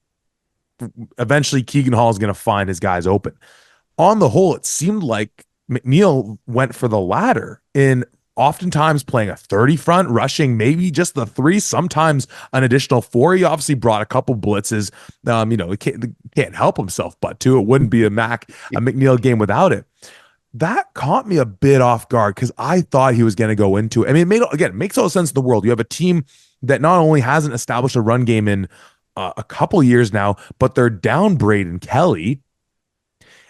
[SPEAKER 1] eventually Keegan Hall is going to find his guys open. On the whole, it seemed like McNeil went for the latter in oftentimes playing a 30 front, rushing maybe just the 3, sometimes an additional 4. He obviously brought a couple blitzes. He can't help himself but to. It wouldn't be a McNeil game without it. That caught me a bit off guard because I thought he was going to go into it. I mean, it makes all the sense in the world. You have a team that not only hasn't established a run game in a couple years now, but they're down Braden Kelly.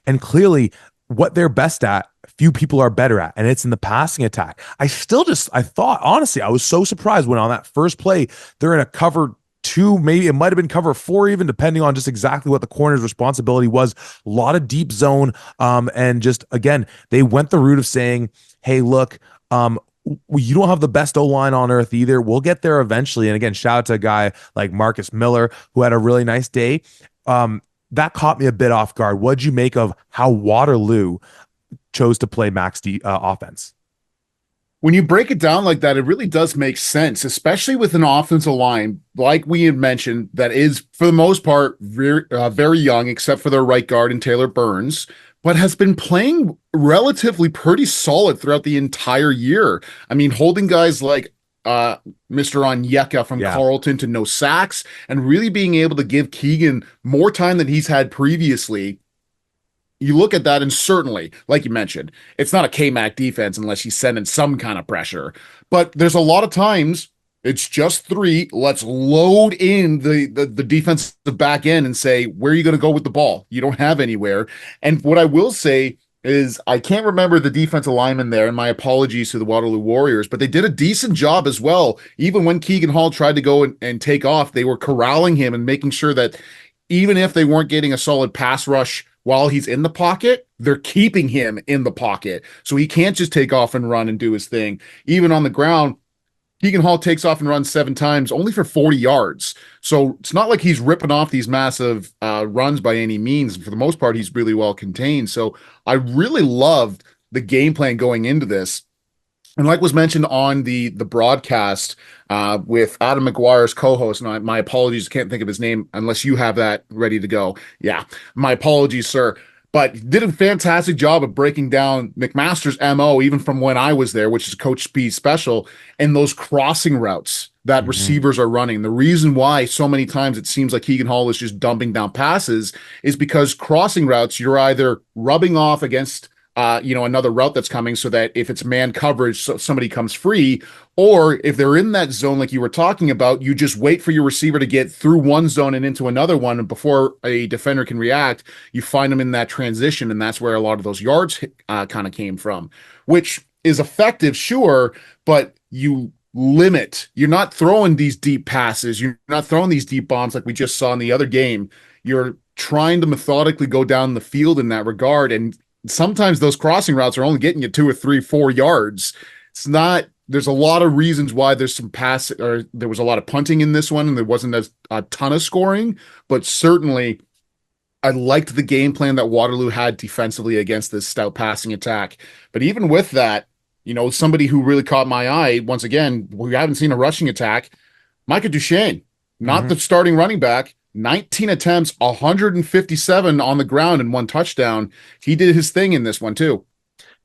[SPEAKER 1] And clearly, what they're best at, few people are better at, and it's in the passing attack. I thought, honestly, I was so surprised when on that first play, they're in a cover 2, maybe it might have been cover 4, even depending on just exactly what the corner's responsibility was. A lot of deep zone. And just, again, they went the route of saying, hey, look, you don't have the best O-line on earth either. We'll get there eventually. And again, shout out to a guy like Marcus Miller, who had a really nice day. That caught me a bit off guard. What'd you make of how Waterloo chose to play Max offense?
[SPEAKER 2] When you break it down like that, it really does make sense, especially with an offensive line, like we had mentioned, that is, for the most part, very young, except for their right guard and Taylor Burns, but has been playing relatively pretty solid throughout the entire year. I mean, holding guys like Mr. Onyeka from
[SPEAKER 1] Yeah.
[SPEAKER 2] Carleton to no sacks, and really being able to give Keegan more time than he's had previously. you look at that, and certainly, like you mentioned, it's not a K-Mac defense unless he's sending some kind of pressure. But there's a lot of times it's just three. Let's load in the defensive back end and say, where are you going to go with the ball? You don't have anywhere. And what I will say is I can't remember the defensive lineman there, and my apologies to the Waterloo Warriors, but they did a decent job as well. Even when Keegan Hall tried to go and take off, they were corralling him and making sure that even if they weren't getting a solid pass rush while he's in the pocket, they're keeping him in the pocket. So he can't just take off and run and do his thing. Even on the ground, Keegan Hall takes off and runs 7 times, only for 40 yards. So it's not like he's ripping off these massive runs by any means. For the most part, he's really well contained. So I really loved the game plan going into this. And like was mentioned on the broadcast with Adam McGuire's co-host, and my apologies, can't think of his name unless you have that ready to go. Yeah, my apologies, sir. But he did a fantastic job of breaking down McMaster's MO, even from when I was there, which is Coach Speed special, and those crossing routes that
[SPEAKER 1] Mhm.
[SPEAKER 2] receivers are running. The reason why so many times it seems like Keegan Hall is just dumping down passes is because crossing routes, you're either rubbing off against another route that's coming so that if it's man coverage, so somebody comes free, or if they're in that zone like you were talking about, you just wait for your receiver to get through one zone and into another one, and before a defender can react, you find them in that transition, and that's where a lot of those yards kind of came from, which is effective, sure, but you limit. You're not throwing these deep passes. You're not throwing these deep bombs like we just saw in the other game. You're trying to methodically go down the field in that regard, and sometimes those crossing routes are only getting you 2 or 3, 4 yards. It's not. There's a lot of reasons why there's some pass or there was a lot of punting in this one, and there wasn't a ton of scoring. But certainly, I liked the game plan that Waterloo had defensively against this stout passing attack. But even with that, somebody who really caught my eye once again, we haven't seen a rushing attack. Micah Duchesne, not the
[SPEAKER 1] Mhm.
[SPEAKER 2] starting running back, 19 attempts, 157 on the ground and 1 touchdown. He did his thing in this one too.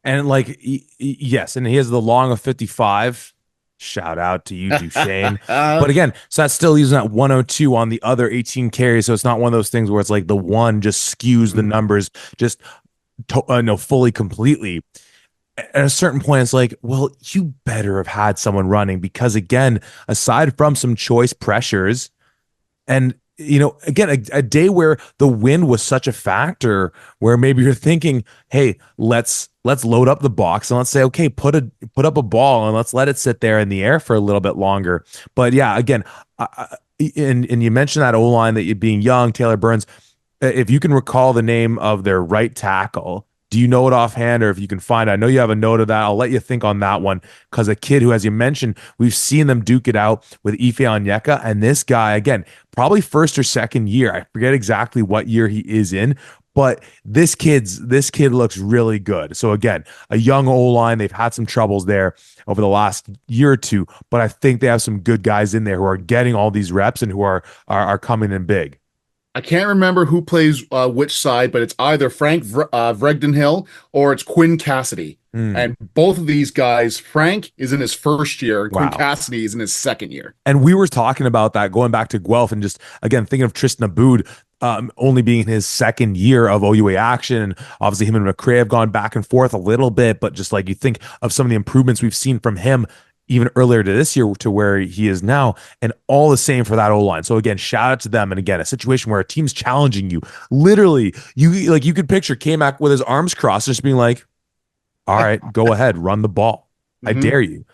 [SPEAKER 1] And like, yes, and he has the long of 55. Shout out to you, Duchesne. But again, so that's still using that 102 on the other 18 carries. So it's not one of those things where it's like the one just skews the numbers just no fully completely. At a certain point, it's like, well, you better have had someone running because again, aside from some choice pressures, and again, a day where the wind was such a factor, where maybe you're thinking, hey, let's load up the box and let's say, okay, put up a ball and let's let it sit there in the air for a little bit longer. But yeah, again, and you mentioned that O line that you being young, Taylor Burns. If you can recall the name of their right tackle, do you know it offhand, or if you can find it? I know you have a note of that. I'll let you think on that one because a kid who, as you mentioned, we've seen them duke it out with Ife Onyeka, and this guy again, probably first or second year. I forget exactly what year he is in, but this kid looks really good. So again, a young O line. They've had some troubles there over the last year or two, but I think they have some good guys in there who are getting all these reps and who are coming in big.
[SPEAKER 2] I can't remember who plays which side, but it's either Frank Vregdenhill or it's Quinn Cassidy.
[SPEAKER 1] Hmm.
[SPEAKER 2] And both of these guys, Frank is in his first year, and Quinn
[SPEAKER 1] Wow.
[SPEAKER 2] Cassidy is in his second year.
[SPEAKER 1] And we were talking about that going back to Guelph and just again thinking of Tristan Aboud only being his second year of OUA action. And obviously him and McCray have gone back and forth a little bit, but just like you think of some of the improvements we've seen from him even earlier to this year to where he is now, and all the same for that O line. So again, shout out to them. And again, a situation where a team's challenging you. Literally, you could picture K-Mac with his arms crossed, just being like, all right, go ahead, run the ball. I
[SPEAKER 2] Mm-hmm.
[SPEAKER 1] dare you.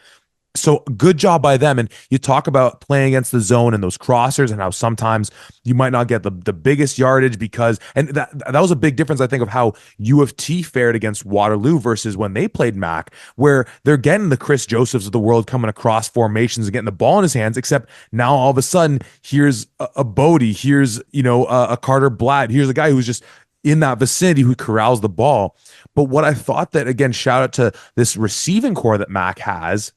[SPEAKER 1] So good job by them. And you talk about playing against the zone and those crossers and how sometimes you might not get the biggest yardage because, and that was a big difference, I think, of how U of T fared against Waterloo versus when they played Mac, where they're getting the Chris Josephs of the world coming across formations and getting the ball in his hands, except now all of a sudden, here's a Bodie, here's, a Carter Blatt, here's a guy who's just in that vicinity who corrals the ball. But what I thought that, again, shout out to this receiving core that Mac has,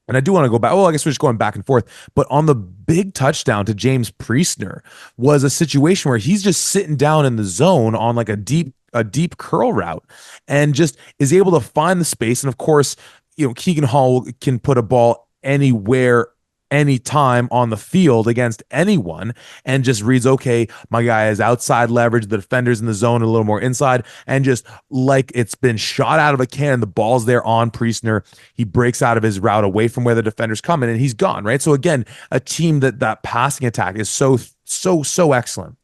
[SPEAKER 1] and I do want to go back. Well, I guess we're just going back and forth. But on the big touchdown to James Priestner was a situation where he's just sitting down in the zone on like a deep curl route and just is able to find the space. And of course, Keegan Hall can put a ball anywhere any time on the field against anyone and just reads, okay, my guy has outside leverage, the defender's in the zone a little more inside, and just like it's been shot out of a cannon, the ball's there on Priestner. He breaks out of his route away from where the defender's coming and he's gone, right? So again, a team that passing attack is so excellent.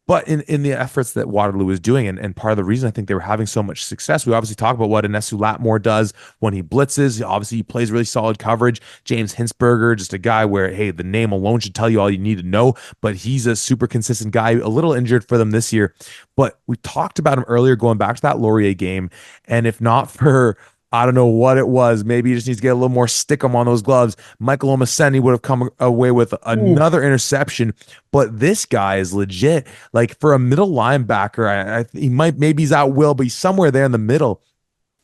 [SPEAKER 1] But in the efforts that Waterloo is doing, and part of the reason I think they were having so much success, we obviously talk about what Inesu Latmore does when he blitzes. Obviously, he plays really solid coverage. James Hinsberger, just a guy where, hey, the name alone should tell you all you need to know, but he's a super consistent guy, a little injured for them this year. But we talked about him earlier going back to that Laurier game. And if not for I don't know what it was. Maybe he just needs to get a little more stickum on those gloves. Michael Omaseni would have come away with another interception, but this guy is legit. Like for a middle linebacker, he might maybe he's out will, but he's somewhere there in the middle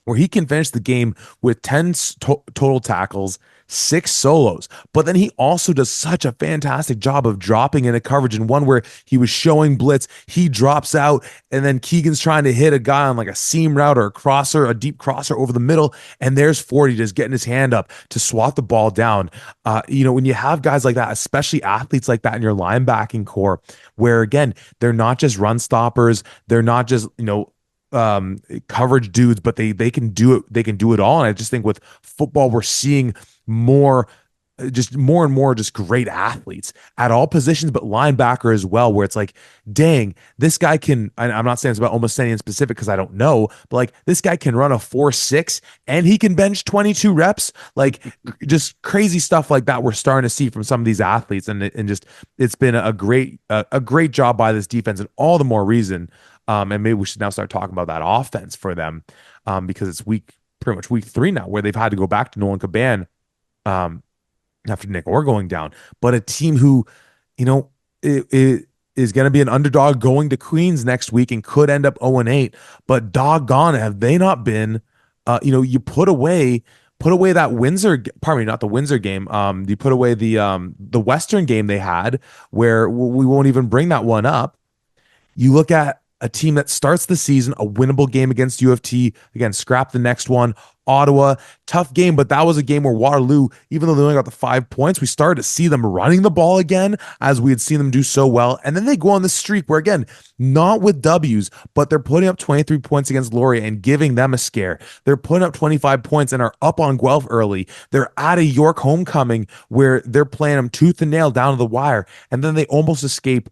[SPEAKER 1] where he can finish the game with 10 total tackles, 6 solos. But then he also does such a fantastic job of dropping into coverage. And one where he was showing blitz, he drops out, and then Keegan's trying to hit a guy on like a seam route or a crosser, a deep crosser over the middle. And there's 40 just getting his hand up to swat the ball down. When you have guys like that, especially athletes like that in your linebacking core, where again, they're not just run stoppers, they're not just, coverage dudes, but they can do it. They can do it all. And I just think with football, we're seeing more, just more and more, just great athletes at all positions, but linebacker as well, where it's like, dang, this guy can. I'm not saying it's about almost any in specific because I don't know, but like this guy can run a 4.6 and he can bench 22 reps, like just crazy stuff like that. We're starting to see from some of these athletes, and just it's been a great job by this defense, and all the more reason. And maybe we should now start talking about that offense for them, because it's pretty much week 3 now, where they've had to go back to Nolan Caban after Nick Orr going down. But a team who, it is going to be an underdog going to Queens next week and could end up 0-8. But doggone, have they not been? You put away that Windsor, pardon me, not the Windsor game. You put away the Western game they had, where we won't even bring that one up. You look at a team that starts the season, a winnable game against U of T. Again, scrap the next one. Ottawa, tough game, but that was a game where Waterloo, even though they only got the 5 points, we started to see them running the ball again, as we had seen them do so well. And then they go on this streak where, again, not with W's, but they're putting up 23 points against Laurier and giving them a scare. They're putting up 25 points and are up on Guelph early. They're at a York homecoming where they're playing them tooth and nail down to the wire. And then they almost escape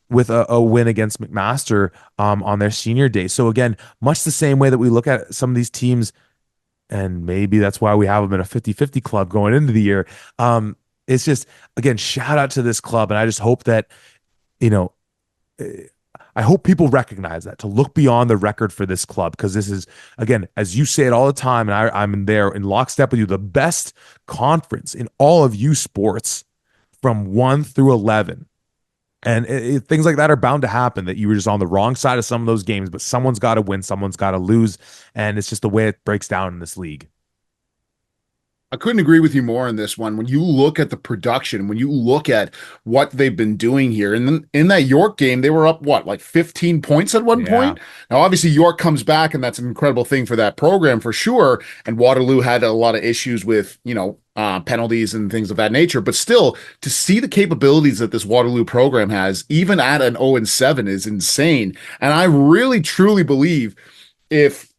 [SPEAKER 1] with a win against McMaster on their senior day. So again, much the same way that we look at some of these teams, and maybe that's why we have them in a 50-50 club going into the year. It's just, again, shout out to this club. And I just hope that, I hope people recognize that, to look beyond the record for this club, because this is, again, as you say it all the time, and I'm in there in lockstep with you, the best conference in all of U sports from 1 through 11. And things like that are bound to happen, that you were just on the wrong side of some of those games, but someone's got to win, someone's got to lose. And it's just the way it breaks down in this league.
[SPEAKER 2] I couldn't agree with you more on this one. When you look at the production, when you look at what they've been doing here, and then in that York game, they were up, what, like 15 points at one point? Now, obviously, York comes back, and that's an incredible thing for that program for sure. And Waterloo had a lot of issues with, penalties and things of that nature. But still, to see the capabilities that this Waterloo program has, even at an 0-7, is insane. And I really, truly believe if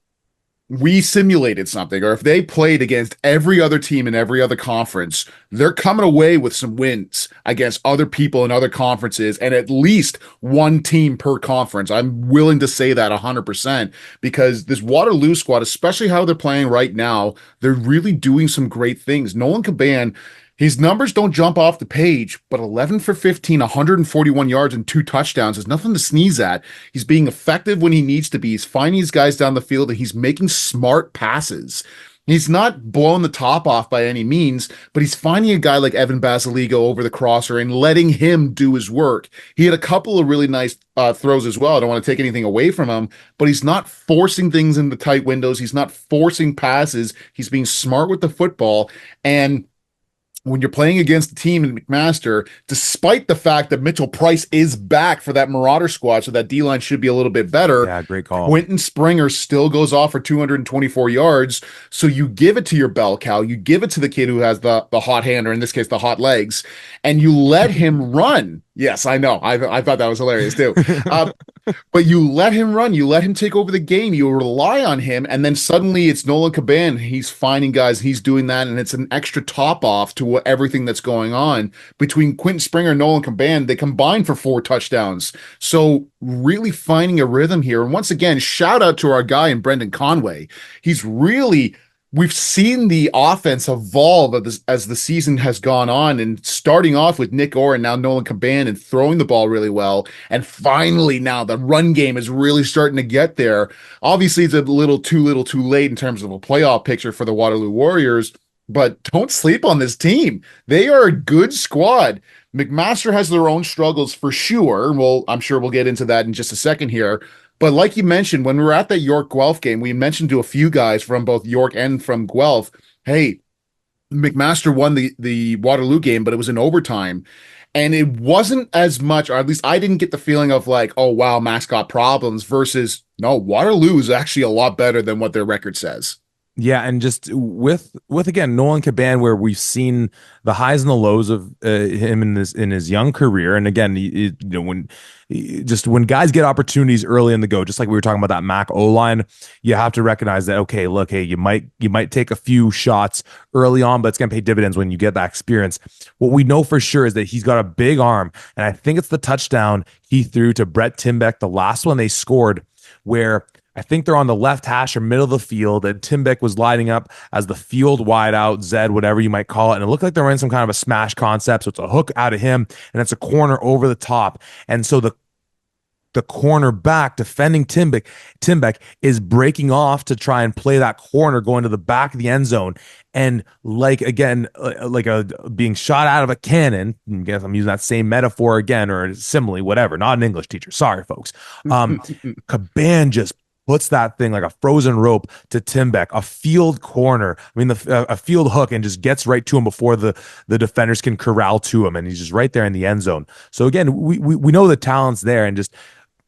[SPEAKER 2] we simulated something, or if they played against every other team in every other conference, they're coming away with some wins against other people in other conferences, and at least one team per conference. I'm willing to say that 100%, because this Waterloo squad, especially how they're playing right now, they're really doing some great things. Nolan Caban, his numbers don't jump off the page, but 11 for 15, 141 yards and 2 touchdowns is nothing to sneeze at. He's being effective when he needs to be. He's finding his guys down the field, and he's making smart passes. He's not blowing the top off by any means, but he's finding a guy like Evan Basiligo over the crosser and letting him do his work. He had a couple of really nice throws as well. I don't want to take anything away from him, but he's not forcing things into tight windows. He's not forcing passes. He's being smart with the football. And when you're playing against a team in McMaster, despite the fact that Mitchell Price is back for that Marauder squad, so that D line should be a little bit better.
[SPEAKER 1] Yeah, great call.
[SPEAKER 2] Quentin Springer still goes off for 224 yards. So you give it to your bell cow, you give it to the kid who has the hot hand, or in this case, the hot legs, and you let him run. Yes, I know. I thought that was hilarious too. Uh, but you let him run, you let him take over the game, you rely on him, and then suddenly it's Nolan Caban. He's finding guys, he's doing that, and it's an extra top off to everything that's going on. Between Quentin Springer and Nolan Caban, they combined for 4 touchdowns. So really finding a rhythm here. And once again, shout out to our guy in Brendan Conway. He's really We've seen the offense evolve as the season has gone on, and starting off with Nick Orr and now Nolan Caban and throwing the ball really well. And finally, now the run game is really starting to get there. Obviously, it's a little too late in terms of a playoff picture for the Waterloo Warriors, but don't sleep on this team. They are a good squad. McMaster has their own struggles for sure. Well, I'm sure we'll get into that in just a second here. But like you mentioned, when we were at that York Guelph game, we mentioned to a few guys from both York and from Guelph, hey, McMaster won the Waterloo game, but it was in overtime. And it wasn't as much, or at least I didn't get the feeling of like, oh, wow, Max got problems versus no, Waterloo is actually a lot better than what their record says.
[SPEAKER 1] Yeah, and just with again Nolan Caban, where we've seen the highs and the lows of him in his young career, and again, when guys get opportunities early in the go, just like we were talking about that Mac O line, you have to recognize that okay, look, hey, you might take a few shots early on, but it's gonna pay dividends when you get that experience. What we know for sure is that he's got a big arm, and I think it's the touchdown he threw to Brett Timbeck, the last one they scored, where I think they're on the left hash or middle of the field, and Timbeck was lining up as the field wide out, Zed, whatever you might call it. And it looked like they're running some kind of a smash concept. So it's a hook out of him, and it's a corner over the top. And so the cornerback defending Timbeck is breaking off to try and play that corner going to the back of the end zone. And like again, like a being shot out of a cannon. I guess I'm using that same metaphor again or simile, whatever. Not an English teacher. Sorry, folks. Caban just puts that thing like a frozen rope to Timbeck, a field corner. I mean, a field hook, and just gets right to him before the defenders can corral to him, and he's just right there in the end zone. So again, we know the talent's there, and just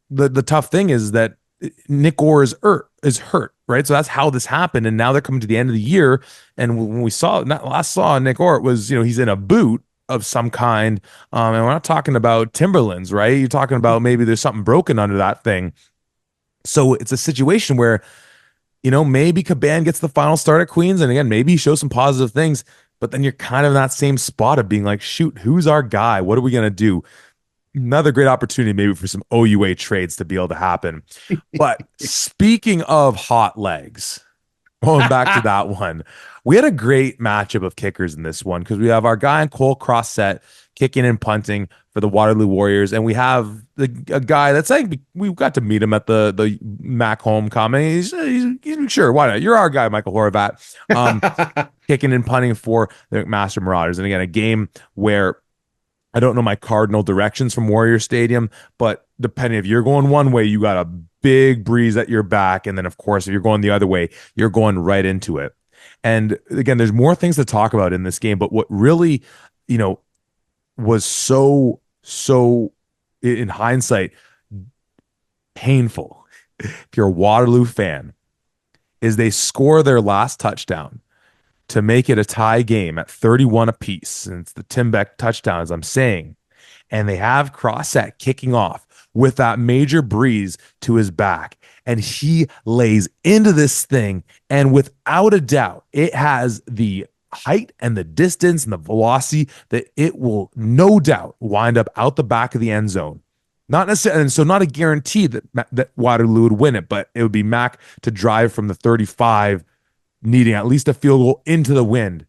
[SPEAKER 1] the tough thing is that Nick Orr is hurt, right? So that's how this happened, and now they're coming to the end of the year, and when we last saw Nick Orr, it was he's in a boot of some kind, and we're not talking about Timberlands, right? You're talking about maybe there's something broken under that thing. So it's a situation where, maybe Caban gets the final start at Queens. And again, maybe he shows some positive things, but then you're kind of in that same spot of being like, shoot, who's our guy? What are we going to do? Another great opportunity maybe for some OUA trades to be able to happen. But speaking of hot legs, going back to that one, we had a great matchup of kickers in this one because we have our guy in Cole Crossett kicking and punting for the Waterloo Warriors, and we have a guy that's like we got to meet him at the Mac homecoming. He's sure, why not? You're our guy, Michael Horvat, kicking and punting for the McMaster Marauders, and again a game where I don't know my cardinal directions from Warrior Stadium, but depending if you're going one way, you got a big breeze at your back, and then of course if you're going the other way, you're going right into it. And again, there's more things to talk about in this game, but what really, was so in hindsight painful if you're a Waterloo fan is they score their last touchdown to make it a tie game at 31 apiece, and it's the Timbeck touchdown, as I'm saying, and they have Crossett kicking off with that major breeze to his back, and he lays into this thing, and without a doubt it has the height and the distance and the velocity that it will no doubt wind up out the back of the end zone. Not necessarily, and so not a guarantee that Waterloo would win it, but it would be Mac to drive from the 35, needing at least a field goal into the wind.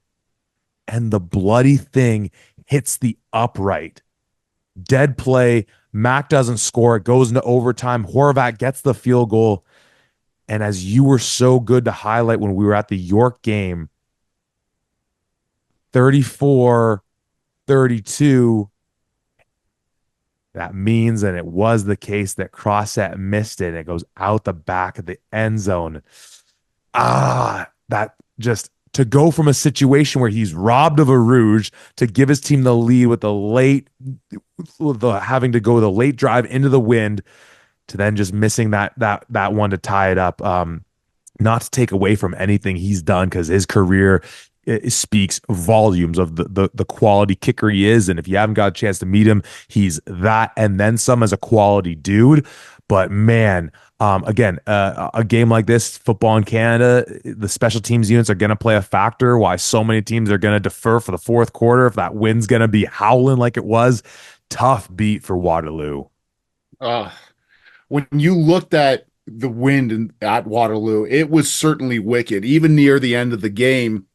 [SPEAKER 1] And the bloody thing hits the upright. Dead play. Mac doesn't score. It goes into overtime. Horvat gets the field goal. And as you were so good to highlight when we were at the York game, 34-32, that means, and it was the case, that Crossett missed it. It goes out the back of the end zone. That just to go from a situation where he's robbed of a rouge to give his team the lead with having to go the late drive into the wind to then just missing that one to tie it up. Not to take away from anything he's done because his career speaks volumes of the quality kicker he is. And if you haven't got a chance to meet him, he's that and then some as a quality dude. But man, again, a game like this, football in Canada, the special teams units are going to play a factor. Why so many teams are going to defer for the fourth quarter if that wind's going to be howling like it was. Tough beat for Waterloo.
[SPEAKER 2] Uh, when you looked at the wind at Waterloo, it was certainly wicked. Even near the end of the game,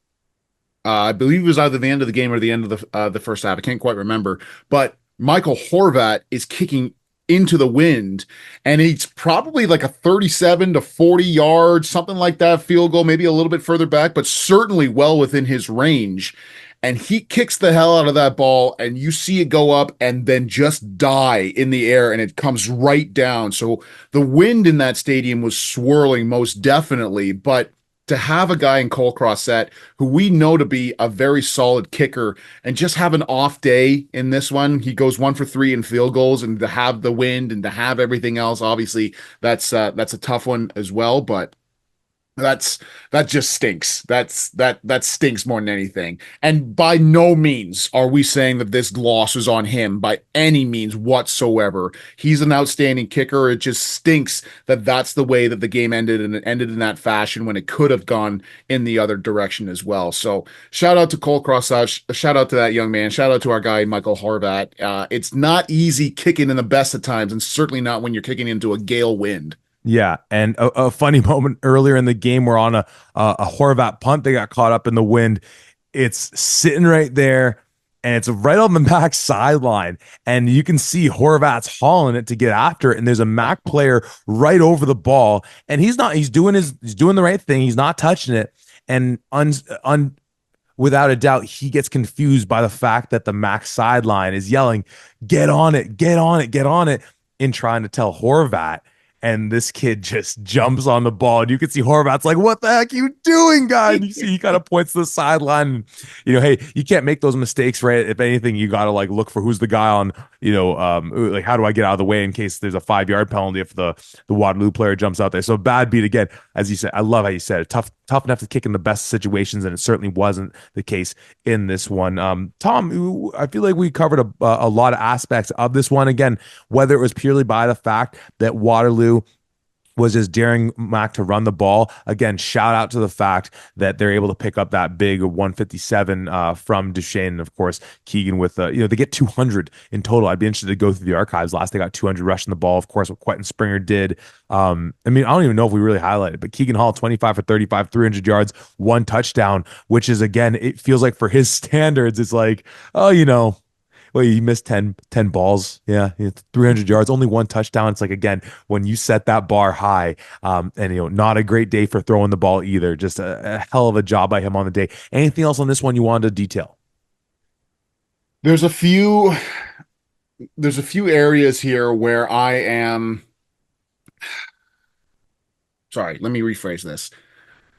[SPEAKER 2] I believe it was either the end of the game or the end of the first half. I can't quite remember, but Michael Horvat is kicking into the wind, and it's probably like a 37 to 40 yards, something like that, field goal, maybe a little bit further back, but certainly well within his range. And he kicks the hell out of that ball, and you see it go up and then just die in the air, and it comes right down. So the wind in that stadium was swirling most definitely, but to have a guy in Cole Crossett who we know to be a very solid kicker and just have an off day in this one, he goes 1 for 3 in field goals, and to have the wind and to have everything else, obviously that's a tough one as well, but that just stinks. That stinks more than anything. And by no means are we saying that this loss is on him by any means whatsoever. He's an outstanding kicker. It just stinks that that's the way that the game ended, and it ended in that fashion when it could have gone in the other direction as well. So shout out to Cole Crossage. Shout out to that young man. Shout out to our guy Michael Horvat. It's not easy kicking in the best of times, and certainly not when you're kicking into a gale wind.
[SPEAKER 1] Yeah, and a funny moment earlier in the game, we're on a Horvat punt. They got caught up in the wind. It's sitting right there, and it's right on the Mac sideline, and you can see Horvat's hauling it to get after it. And there's a Mac player right over the ball, and he's not. He's doing the right thing. He's not touching it, and without a doubt, he gets confused by the fact that the Mac sideline is yelling, "Get on it, get on it, get on it," in trying to tell Horvat. And this kid just jumps on the ball, and you can see Horvat's like, "What the heck are you doing, guy?" And you see he kind of points to the sideline. And, hey, you can't make those mistakes, right? If anything, you got to like look for who's the guy on, like how do I get out of the way in case there's a 5-yard penalty if the Waterloo player jumps out there. So bad beat again, as you said. I love how you said it. Tough enough to kick in the best situations, and it certainly wasn't the case in this one. Tom, I feel like we covered a lot of aspects of this one. Again, whether it was purely by the fact that Waterloo was just daring Mac to run the ball. Again, shout out to the fact that they're able to pick up that big 157 from Duchesne. And of course, Keegan with, they get 200 in total. I'd be interested to go through the archives. Last they got 200 rushing the ball. Of course, what Quentin Springer did. I don't even know if we really highlighted, but Keegan Hall, 25 for 35, 300 yards, 1 touchdown, which is, again, it feels like for his standards, it's like, well, you missed 10 balls. Yeah, 300 yards, only 1 touchdown. It's like, again, when you set that bar high, and, not a great day for throwing the ball either. Just a hell of a job by him on the day. Anything else on this one you wanted to detail?
[SPEAKER 2] There's a few areas here where I am, sorry, let me rephrase this.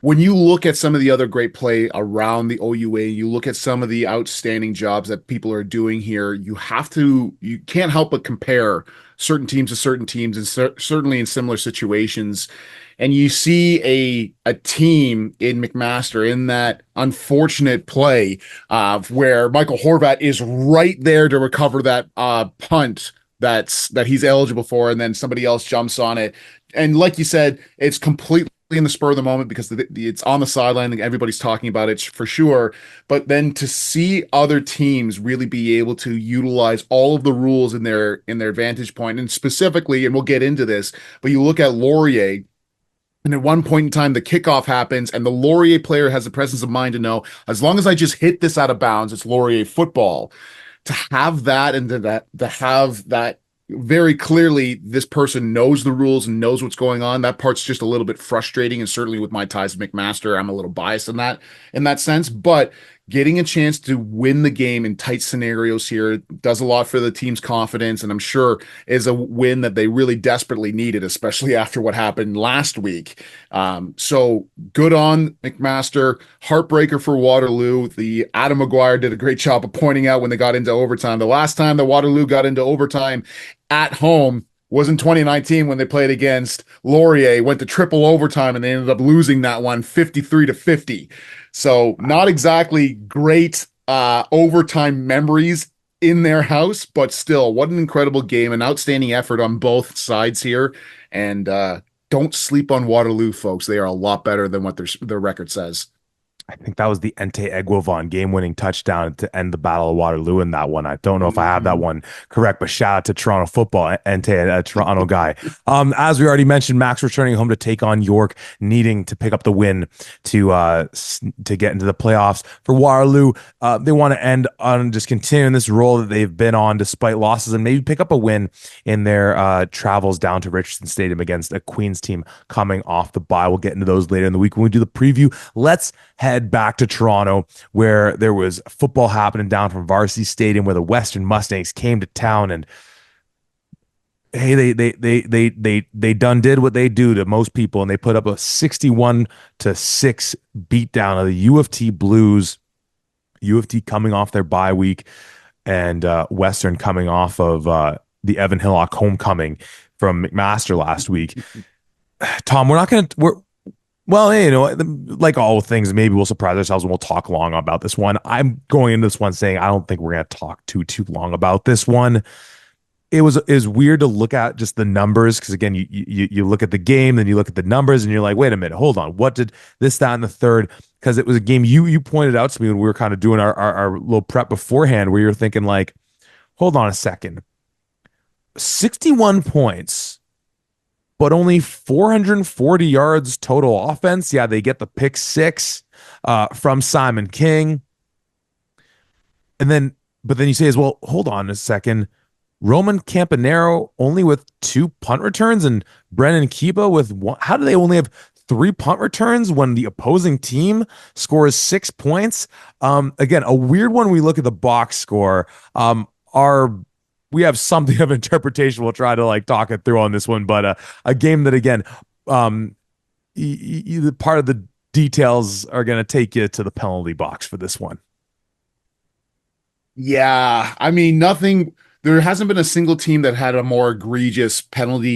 [SPEAKER 2] When you look at some of the other great play around the OUA, you look at some of the outstanding jobs that people are doing here, you can't help but compare certain teams to certain teams, and certainly in similar situations. And you see a team in McMaster in that unfortunate play where Michael Horvat is right there to recover that punt that he's eligible for, and then somebody else jumps on it. And like you said, it's completely in the spur of the moment because it's on the sideline and everybody's talking about it for sure. But then to see other teams really be able to utilize all of the rules in their vantage point, and specifically, and we'll get into this, but you look at Laurier. And at one point in time, the kickoff happens, and the Laurier player has the presence of mind to know, as long as I just hit this out of bounds, it's Laurier football. To have that, and to have that very clearly, this person knows the rules and knows what's going on. That part's just a little bit frustrating, and certainly with my ties to McMaster, I'm a little biased in that sense. But getting a chance to win the game in tight scenarios here does a lot for the team's confidence, and I'm sure is a win that they really desperately needed, especially after what happened last week. So good on McMaster. Heartbreaker for Waterloo. The Adam McGuire did a great job of pointing out when they got into overtime. The last time that Waterloo got into overtime at home was in 2019 when they played against Laurier, went to triple overtime, and they ended up losing that one 53-50. So not exactly great overtime memories in their house, but still, what an incredible game, an outstanding effort on both sides here. And don't sleep on Waterloo, folks. They are a lot better than what their record says.
[SPEAKER 1] I think that was the Ente Eguavon game-winning touchdown to end the Battle of Waterloo in that one. I don't know if I have that
[SPEAKER 2] Mhm.
[SPEAKER 1] one correct, but shout out to Toronto football, Ente, a Toronto guy. As we already mentioned, Max returning home to take on York, needing to pick up the win to get into the playoffs. For Waterloo, they want to end on just continuing this role that they've been on despite losses and maybe pick up a win in their travels down to Richardson Stadium against a Queens team coming off the bye. We'll get into those later in the week when we do the preview. Let's head back to Toronto, where there was football happening down from Varsity Stadium, where the Western Mustangs came to town, and hey, they done did what they do to most people, and they put up a 61-6 beatdown of the U of T Blues. U of T coming off their bye week, and Western coming off of the Evan Hillock homecoming from McMaster last week. Tom, we're well, hey, like all things, maybe we'll surprise ourselves and we'll talk long about this one. I'm going into this one saying I don't think we're going to talk too long about this one. It was weird to look at just the numbers because again, you look at the game, then you look at the numbers, and you're like, wait a minute, hold on, what did this, that, and the third? Because it was a game you pointed out to me when we were kind of doing our little prep beforehand, where you're thinking like, hold on a second, 61 points but only 440 yards total offense. Yeah, they get the pick six from Simon King. But then you say as well, hold on a second. Roman Campanero only with 2 punt returns and Brennan Kiba with one. How do they only have 3 punt returns when the opposing team scores 6 points? Again, a weird one. We look at the box score. Our we have something of interpretation. We'll try to like talk it through on this one, but a game that again, part of the details are going to take you to the penalty box for this one.
[SPEAKER 2] Yeah, I mean, nothing. There hasn't been a single team that had a more egregious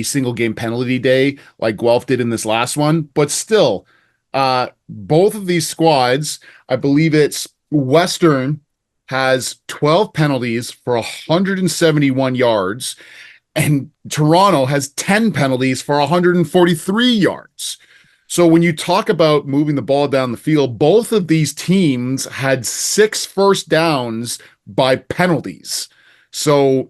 [SPEAKER 2] single game penalty day like Guelph did in this last one. But still, both of these squads, I believe it's Western has 12 penalties for 171 yards, and Toronto has 10 penalties for 143 yards. So when you talk about moving the ball down the field, both of these teams had 6 first downs by penalties. So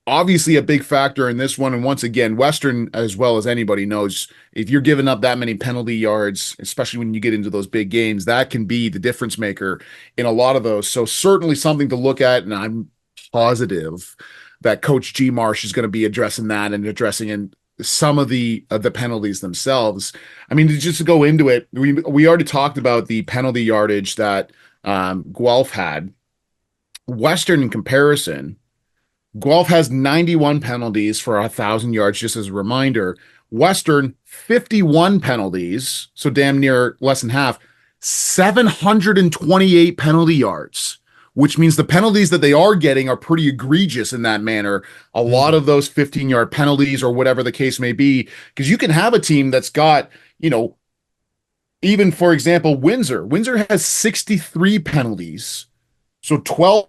[SPEAKER 2] obviously a big factor in this one. And once again, Western, as well as anybody knows, if you're giving up that many penalty yards, especially when you get into those big games, that can be the difference maker in a lot of those. So certainly something to look at. And I'm positive that Coach G. Marsh is going to be addressing that and addressing in some of the penalties themselves. I mean, to just go into it, we already talked about the penalty yardage that Guelph had. Western, in comparison, Guelph has 91 penalties for 1,000 yards, just as a reminder. Western, 51 penalties, so damn near less than half, 728 penalty yards, which means the penalties that they are getting are pretty egregious in that manner. A lot of those 15-yard penalties or whatever the case may be, because you can have a team that's got, even for example, Windsor. Windsor has 63 penalties, so 12,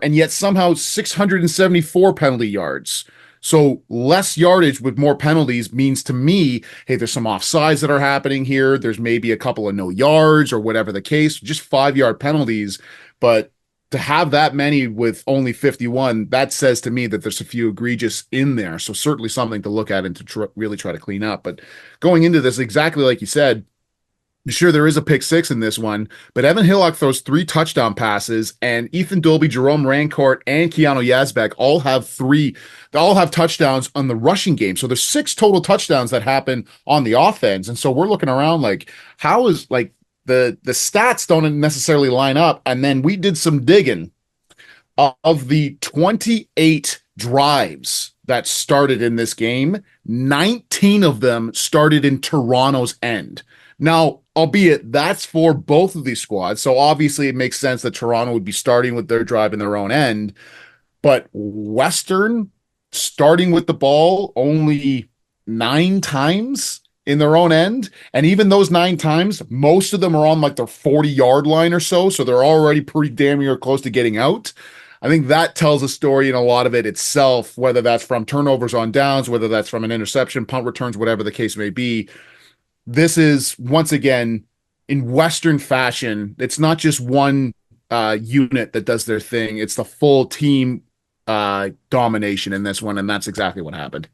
[SPEAKER 2] and yet somehow 674 penalty yards. So less yardage with more penalties means to me, hey, there's some offsides that are happening here. There's maybe a couple of no yards or whatever the case, just 5-yard penalties. But to have that many with only 51, that says to me that there's a few egregious in there. So certainly something to look at and to really try to clean up. But going into this, exactly like you said, sure, there is a pick six in this one, but Evan Hillock throws 3 touchdown passes, and Ethan Dolby, Jerome Rancourt, and Keanu Yazbek all have touchdowns on the rushing game. So there's 6 total touchdowns that happen on the offense. And so we're looking around like, how is like the stats don't necessarily line up. And then we did some digging of the 28 drives that started in this game, 19 of them started in Toronto's end. Now, albeit that's for both of these squads. So obviously it makes sense that Toronto would be starting with their drive in their own end. But Western starting with the ball only 9 times in their own end. And even those 9 times, most of them are on like their 40-yard line or so. So they're already pretty damn near close to getting out. I think that tells a story in a lot of it itself, whether that's from turnovers on downs, whether that's from an interception, punt returns, whatever the case may be. This is, once again, in Western fashion, it's not just one unit that does their thing. It's the full team domination in this one, and that's exactly what happened.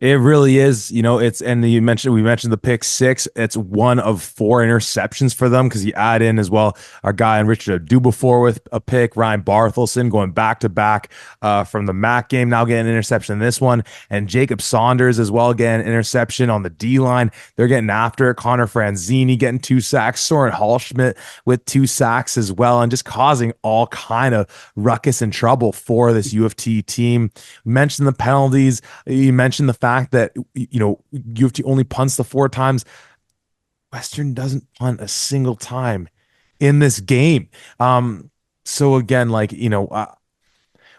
[SPEAKER 1] It really is, it's and we mentioned the pick six. It's one of four interceptions for them because you add in as well our guy and Richard Dubois with a pick, Ryan Barthelson going back to back from the MAC game, now getting an interception in this one, and Jacob Saunders as well getting an interception on the D line. They're getting after it. Connor Franzini getting 2 sacks, Soren Hallschmidt with 2 sacks as well, and just causing all kind of ruckus and trouble for this U of T team. You mentioned the penalties. You mentioned the fact that U of T only punts the 4 times. Western doesn't punt a single time in this game. So again,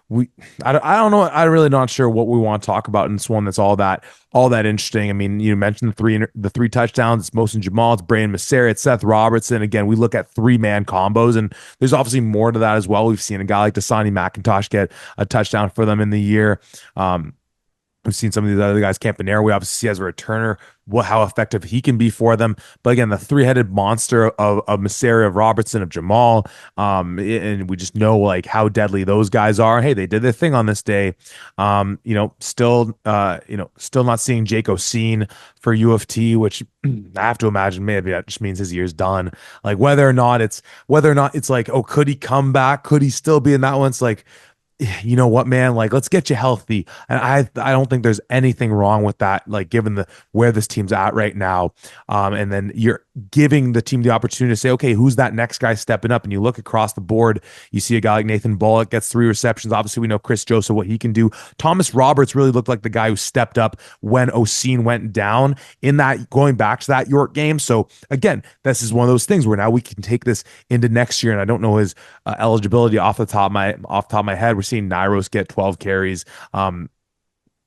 [SPEAKER 1] we I don't know. I'm really not sure what we want to talk about in this one. That's all that interesting. I mean, you mentioned the three touchdowns. It's Mohsen Jamal, it's Braden Masseria, it's Seth Robertson. Again, we look at 3-man combos, and there's obviously more to that as well. We've seen a guy like Dasani McIntosh get a touchdown for them in the year. We've seen some of these other guys, Campanero, we obviously see as a returner, how effective he can be for them. But again, the three-headed monster of Masseria, of Robertson, of Jamal, and we just know like how deadly those guys are. Hey, they did their thing on this day. Still not seeing Jake Oseen for U of T, which I have to imagine maybe that just means his year's done. Like whether or not it's like, oh, could he come back? Could he still be in that one? It's like, you know what, man, like let's get you healthy. And I don't think there's anything wrong with that, like given the where this team's at right now. And then you're giving the team the opportunity to say, okay, who's that next guy stepping up? And you look across the board, you see a guy like Nathan Bullock gets 3 receptions. Obviously, we know Chris Joseph, what he can do. Thomas Roberts really looked like the guy who stepped up when Oseen went down in that, going back to that York game. So again, this is one of those things where now we can take this into next year. And I don't know his eligibility off the top of my head. We're seeing Nyros get 12 carries.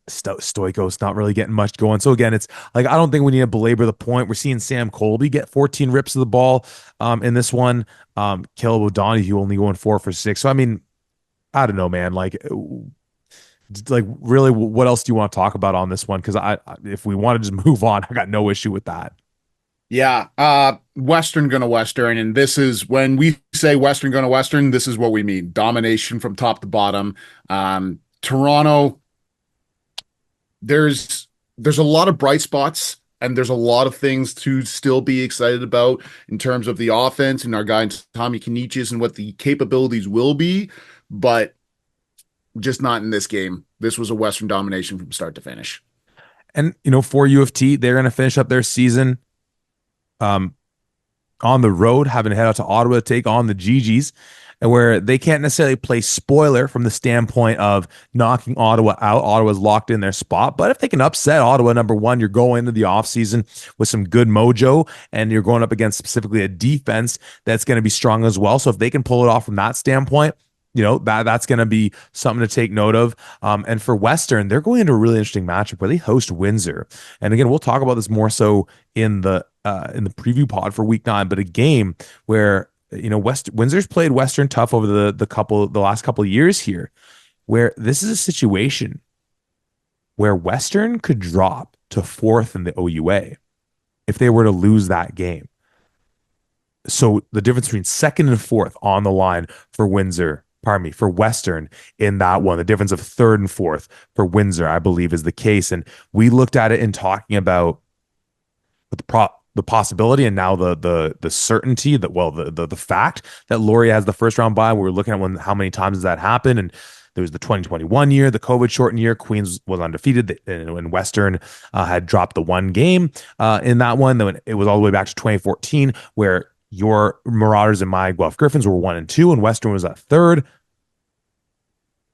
[SPEAKER 1] Stoikos not really getting much going. So again, it's like I don't think we need to belabor the point. We're seeing Sam Colby get 14 rips of the ball in this one. Caleb O'Donoghue only going 4 for 6. So I mean, I don't know, man. Like really, what else do you want to talk about on this one? Because if we want to just move on, I got no issue with that.
[SPEAKER 2] Yeah, Western gonna Western, and this is when we say Western gonna Western, this is what we mean. Domination from top to bottom. Toronto, there's a lot of bright spots and there's a lot of things to still be excited about in terms of the offense and our guy Tommy Kanichis and what the capabilities will be, but just not in this game. This was a Western domination from start to finish.
[SPEAKER 1] And for U of T, they're going to finish up their season on the road, having to head out to Ottawa to take on the GGs, and where they can't necessarily play spoiler from the standpoint of knocking Ottawa out. Ottawa's locked in their spot. But if they can upset Ottawa, number one, you're going into the offseason with some good mojo, and you're going up against specifically a defense that's going to be strong as well. So if they can pull it off from that standpoint, that's going to be something to take note of. And for Western, they're going into a really interesting matchup where they host Windsor. And again, we'll talk about this more so in the preview pod for week 9, but a game where Windsor's played Western tough over the last couple of years here, where this is a situation where Western could drop to 4th in the OUA if they were to lose that game. So the difference between 2nd and 4th on the line for for Western in that one, the difference of 3rd and 4th for Windsor, I believe, is the case. And we looked at it in talking about the possibility and now the certainty that, well, the fact that Laurier has the first round bye. We were looking at how many times has that happened, and there was the 2021 year, the COVID shortened year. Queens was undefeated, and Western had dropped the one game in that one. Then it was all the way back to 2014, where Your Marauders and my Guelph Griffins were 1 and 2, and Western was at third.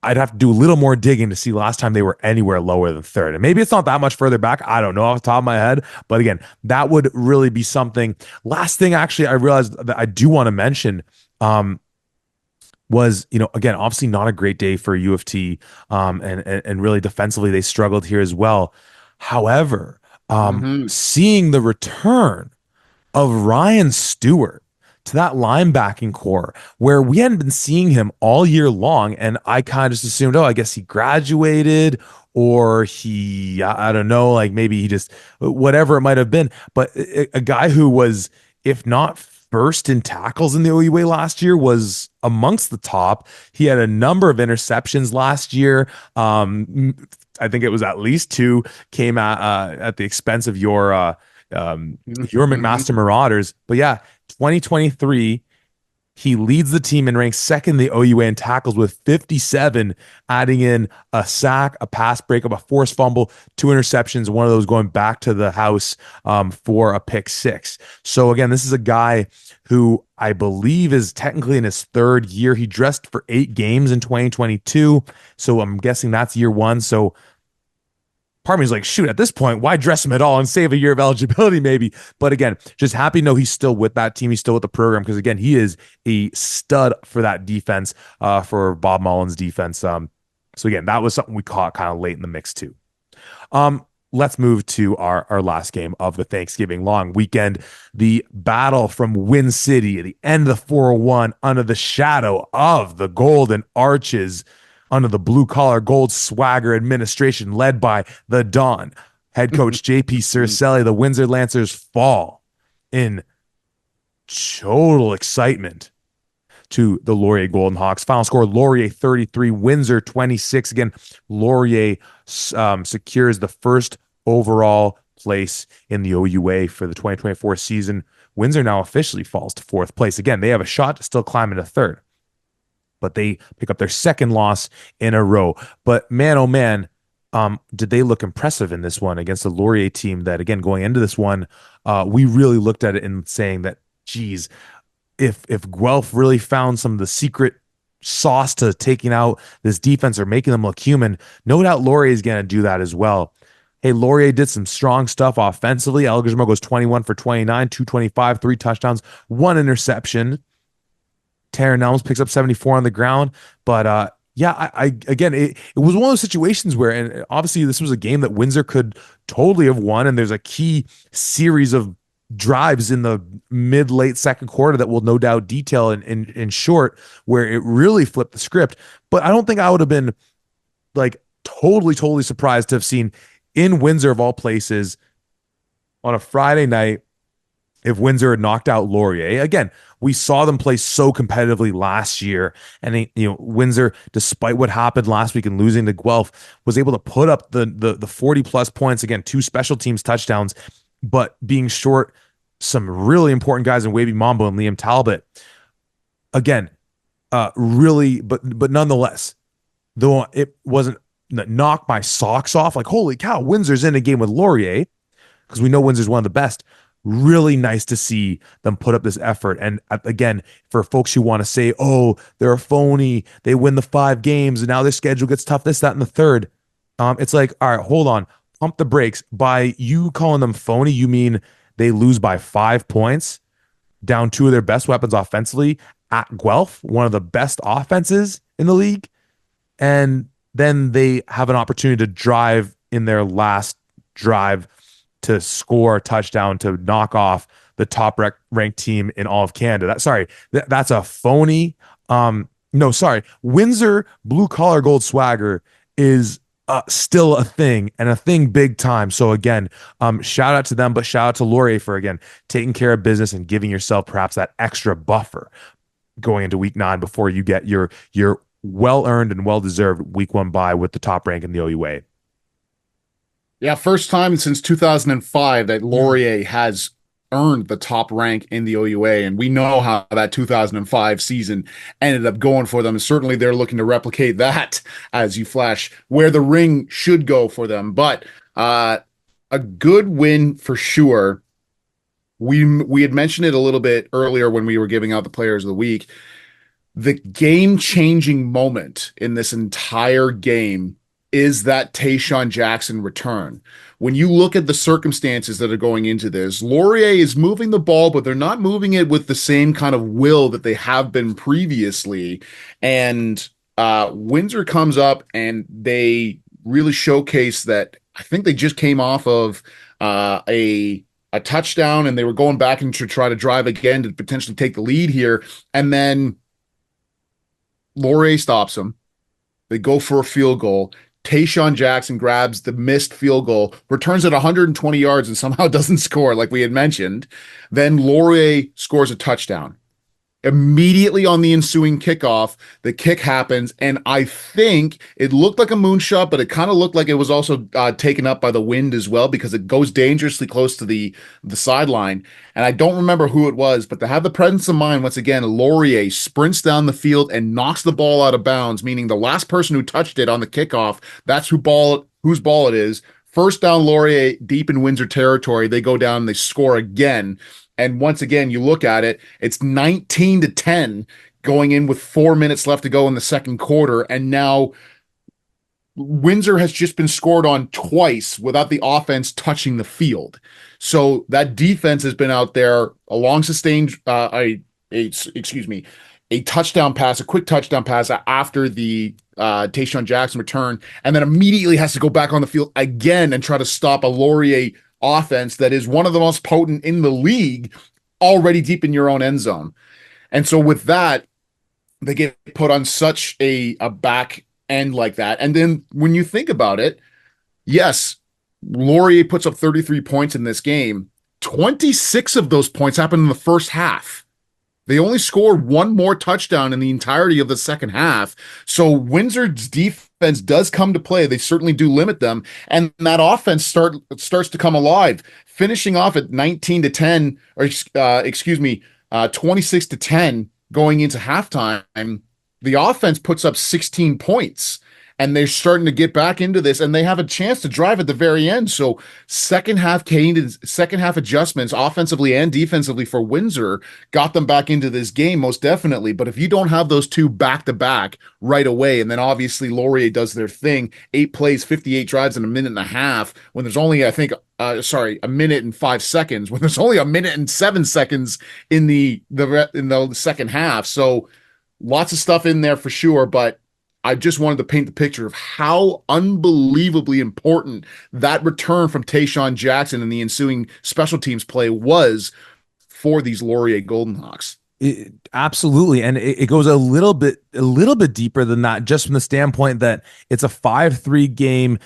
[SPEAKER 1] I'd have to do a little more digging to see last time they were anywhere lower than third. And maybe it's not that much further back. I don't know off the top of my head. But again, that would really be something. Last thing, actually, I realized that I do want to mention was, again, obviously not a great day for U of T. And really defensively, they struggled here as well. However,
[SPEAKER 2] Hmm.
[SPEAKER 1] seeing the return of Ryan Stewart to that linebacking core where we hadn't been seeing him all year long. And I kind of just assumed, oh, I guess he graduated or I don't know, like maybe he just, whatever it might have been. But a guy who was, if not first in tackles in the OUA last year, was amongst the top. He had a number of interceptions last year. I think it was at least two came at the expense of your McMaster Marauders. But yeah, 2023, he leads the team and ranks second in the OUA in tackles with 57, adding in a sack, a pass breakup, a forced fumble, two interceptions, one of those going back to the house for a pick six. So again, this is a guy who I believe is technically in his third year. He dressed for 8 games in 2022. So I'm guessing that's year one. So part of me is like, shoot, at this point, why dress him at all and save a year of eligibility, maybe? But again, just happy to know he's still with that team. He's still with the program because, again, he is a stud for that defense, for Bob Mullen's defense. So, again, that was something we caught kind of late in the mix, too. Um, let's move to our last game of the Thanksgiving long weekend. The battle from Win City at the end of the 401 under the shadow of the Golden Arches, under the blue collar gold swagger administration led by the Don. Head coach JP Cercelli, the Windsor Lancers fall in total excitement to the Laurier Golden Hawks. Final score, Laurier 33, Windsor 26. Again, Laurier secures the first overall place in the OUA for the 2024 season. Windsor now officially falls to fourth place. Again, they have a shot to still climb into third, but they pick up their second loss in a row. But man, oh man, did they look impressive in this one against the Laurier team that, again, going into this one, we really looked at it and saying that, geez, if Guelph really found some of the secret sauce to taking out this defense or making them look human, no doubt Laurier is going to do that as well. Hey, Laurier did some strong stuff offensively. Elgin goes 21 for 29, 225, 3 touchdowns, 1 interception. Taron Elms picks up 74 on the ground. But yeah, I again, it was one of those situations where, and obviously this was a game that Windsor could totally have won. And there's a key series of drives in the mid-late second quarter that we'll no doubt detail in short, where it really flipped the script. But I don't think I would have been like totally surprised to have seen in Windsor of all places on a Friday night if Windsor had knocked out Laurier. Again, we saw them play so competitively last year, and Windsor, despite what happened last week and losing to Guelph, was able to put up the 40 plus points. Again, 2 special teams touchdowns, but being short some really important guys in Wavy Mambo and Liam Talbot. Again, really, but nonetheless, though it wasn't knocked my socks off, like holy cow, Windsor's in a game with Laurier, because we know Windsor's one of the best. Really nice to see them put up this effort. And again, for folks who want to say, oh, they're a phony, they win the 5 games and now their schedule gets tough, this, that, and the third. It's like, all right, hold on, pump the brakes. By you calling them phony, you mean they lose by 5 points, down 2 of their best weapons offensively at Guelph, one of the best offenses in the league. And then they have an opportunity to drive in their last drive to score a touchdown to knock off the top ranked team in all of Canada. That's a phony. No, sorry. Windsor blue collar gold swagger is still a thing, and a thing big time. So again, shout out to them, but shout out to Laurier for, again, taking care of business and giving yourself perhaps that extra buffer going into week 9 before you get your well earned and well deserved week 1 bye with the top rank in the OUA.
[SPEAKER 2] Yeah, first time since 2005 that Laurier has earned the top rank in the OUA, and we know how that 2005 season ended up going for them. Certainly, they're looking to replicate that as you flash where the ring should go for them. But a good win for sure. we had mentioned it a little bit earlier when we were giving out the players of the week. The game-changing moment in this entire game is that Tayshaun Jackson return. When you look at the circumstances that are going into this, Laurier is moving the ball, but they're not moving it with the same kind of will that they have been previously. And Windsor comes up and they really showcase that. I think they just came off of a touchdown and they were going back and to try to drive again to potentially take the lead here. And then Laurier stops him. They go for a field goal. Tayshaun Jackson grabs the missed field goal, returns it 120 yards, and somehow doesn't score, like we had mentioned. Then Laurier scores a touchdown. Immediately on the ensuing kickoff, the kick happens, and I think it looked like a moonshot, but it kind of looked like it was also taken up by the wind as well because it goes dangerously close to the sideline. And I don't remember who it was, but to have the presence of mind, once again, Laurier sprints down the field and knocks the ball out of bounds, meaning the last person who touched it on the kickoff, that's whose ball it is. First down, Laurier deep in Windsor territory. They go down and they score again. And once again, you look at it, it's 19-10 going in with 4 minutes left to go in the second quarter. And now Windsor has just been scored on twice without the offense touching the field. So that defense has been out there, a long sustained, excuse me, a touchdown pass, a quick touchdown pass after the Tayshaun Jackson return, and then immediately has to go back on the field again and try to stop a Laurier offense that is one of the most potent in the league already deep in your own end zone. And so with that, they get put on such a back end like that. And then when you think about it, yes, Laurier puts up 33 points in this game. 26 of those points happened in the first half. They only scored one more touchdown in the entirety of the second half. So Windsor's defense does come to play. They certainly do limit them. And that offense starts to come alive, finishing off at 19-10, or 26-10 going into halftime. The offense puts up 16 points. And they're starting to get back into this, and they have a chance to drive at the very end. So second half adjustments, offensively and defensively for Windsor, got them back into this game most definitely. But if you don't have those two back to back right away, and then obviously Laurier does their thing, 8 plays, 58 drives in a minute and a half, when there's only a minute and 5 seconds, when there's only a minute and 7 seconds in the second half. So lots of stuff in there for sure, but I just wanted to paint the picture of how unbelievably important that return from Tayshaun Jackson and the ensuing special teams play was for these Laurier Golden Hawks.
[SPEAKER 1] Absolutely, and it goes a little bit deeper than that, just from the standpoint that it's a 5-3 game.